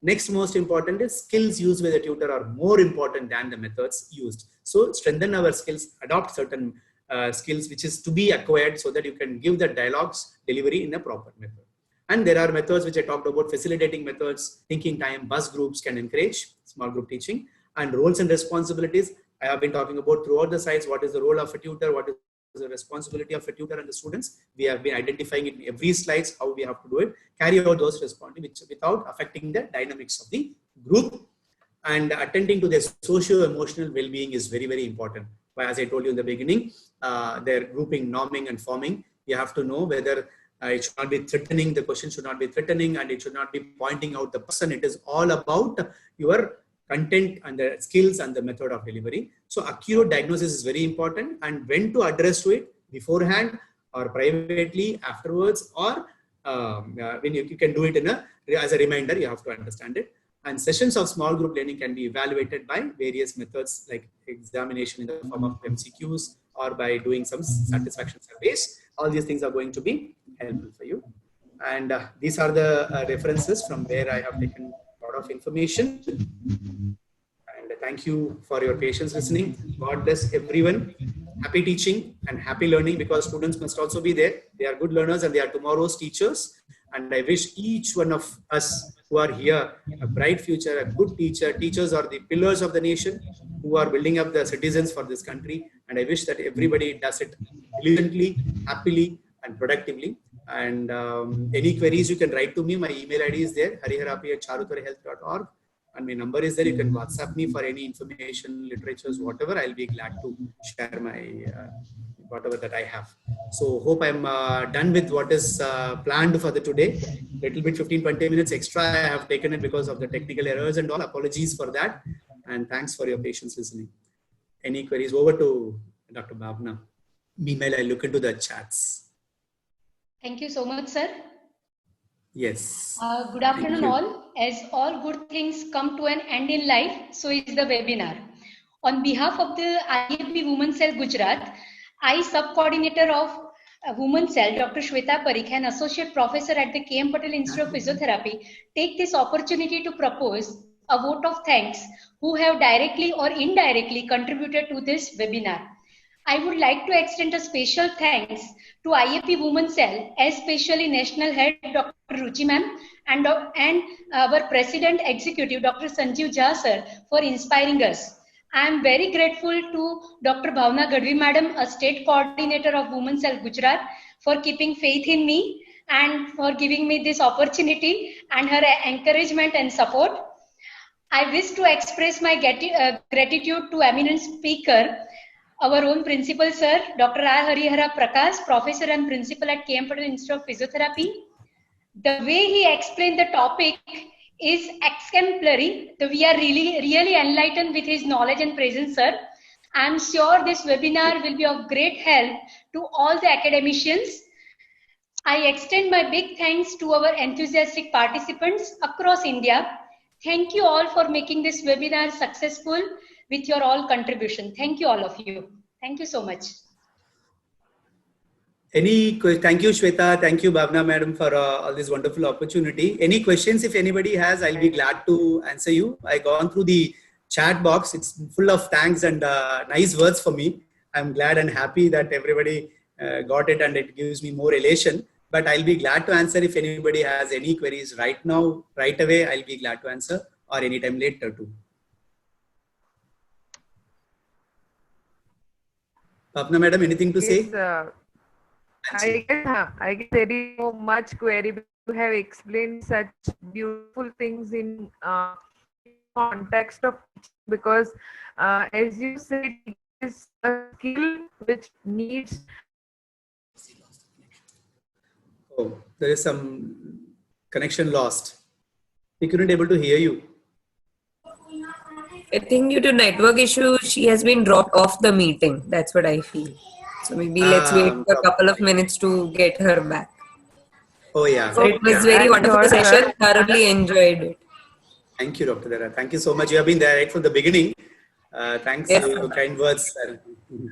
Next most important is skills used by the tutor are more important than the methods used. So strengthen our skills, adopt certain skills which is to be acquired so that you can give the dialogues delivery in a proper method. And there are methods which I talked about, facilitating methods, thinking time, bus groups can encourage small group teaching, and roles and responsibilities. I have been talking about throughout the sites, what is the role of a tutor, what is the responsibility of a tutor and the students. We have been identifying it in every slides, how we have to do it, carry out those responsibilities without affecting the dynamics of the group. And attending to their socio-emotional well-being is very, very important. As I told you in the beginning, their grouping, norming and forming, you have to know whether it should not be threatening, the question should not be threatening, and it should not be pointing out the person. It is all about your content and the skills and the method of delivery. So accurate diagnosis is very important, and when to address to it, beforehand or privately, afterwards, or when you can do it in as a reminder, you have to understand it. And sessions of small group learning can be evaluated by various methods like examination in the form of MCQs or by doing some satisfaction surveys. All these things are going to be helpful for you. And these are the references from where I have taken a lot of information. And thank you for your patience listening. God bless everyone. Happy teaching and happy learning, because students must also be there. They are good learners and they are tomorrow's teachers. And I wish each one of us who are here a bright future, a good teacher. Teachers are the pillars of the nation who are building up the citizens for this country. And I wish that everybody does it diligently, happily, and productively. And any queries you can write to me. My email ID is there, hariharapi@charutarahealth.org. And my number is there. You can WhatsApp me for any information, literatures, whatever. I'll be glad to share my whatever that I have. So hope I'm done with what is planned for the today. Little bit 15-20 minutes extra I have taken it because of the technical errors and all. Apologies for that. And thanks for your patience listening. Any queries? Over to Dr. Bhavna. Meanwhile, I look into the chats.
Thank you so much, sir.
Yes.
Good afternoon all. As all good things come to an end in life, so is the webinar. On behalf of the IAP Women's Cell Gujarat, I, Sub-Coordinator of Women's Cell, Dr. Shweta Parikh, an Associate Professor at the K.M. Patel Institute of Physiotherapy, take this opportunity to propose a vote of thanks who have directly or indirectly contributed to this webinar. I would like to extend a special thanks to IAP Women's Cell, especially National Head Dr. Ruchi Ma'am and our President Executive Dr. Sanjeev Jha sir for inspiring us. I am very grateful to Dr. Bhavna Gadvi Madam, a State Coordinator of Women's Cell Gujarat, for keeping faith in me and for giving me this opportunity and her encouragement and support. I wish to express my gratitude to eminent speaker, our own principal sir, Dr. R. Harihara Prakash, Professor and Principal at K.M. Patel Institute of Physiotherapy. The way he explained the topic is exemplary. We are really enlightened with his knowledge and presence, sir. I am sure this webinar will be of great help to all the academicians. I extend my big thanks to our enthusiastic participants across India. Thank you all for making this webinar successful with your all contribution. Thank you all of you. Thank you so much.
Thank you, Shweta. Thank you, Bhavna Madam, for all this wonderful opportunity. Any questions, if anybody has, I'll be glad to answer you. I gone through the chat box. It's full of thanks and nice words for me. I'm glad and happy that everybody got it, and it gives me more elation. But I'll be glad to answer if anybody has any queries right now, right away. I'll be glad to answer, or anytime later too. Bhavna Madam, anything to say?
I guess there is so much query, but you have explained such beautiful things in context of teaching, because as you said, it is a skill which needs.
Oh, there is some connection lost. We couldn't able to hear you.
I think due to network issue, she has been dropped off the meeting. That's what I feel. So maybe let's wait for a couple of minutes to get her back.
Oh yeah.
So it was very wonderful session. Thoroughly enjoyed it.
Thank you, Dr. Dara. Thank you so much. You have been there right from the beginning. Thanks for your kind words.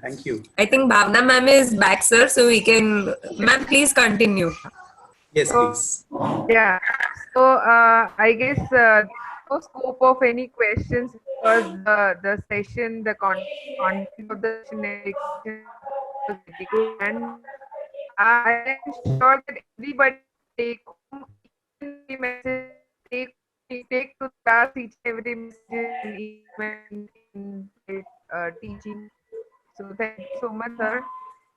Thank you.
I think Bhavna ma'am is back, sir. So we can, ma'am, please continue.
Yes, please.
Yeah. So I guess no scope of any questions, because the session, the content of the session was very good, and I am sure that everybody take home every message, take to class each and every message in teaching. So thank you so much, sir,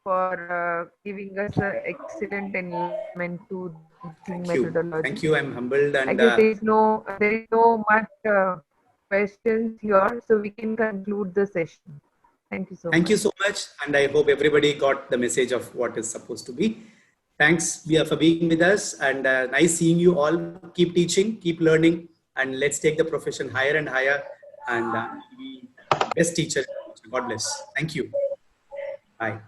for giving us an excellent enlightenment to teaching methodology.
Thank you. I'm humbled, and
I guess there is no much questions here, so we can conclude the session. Thank you so much.
Thank you so much, and I hope everybody got the message of what is supposed to be. Thanks for being with us, and nice seeing you all. Keep teaching, keep learning, and let's take the profession higher and higher, and be best teachers. God bless. Thank you. Bye.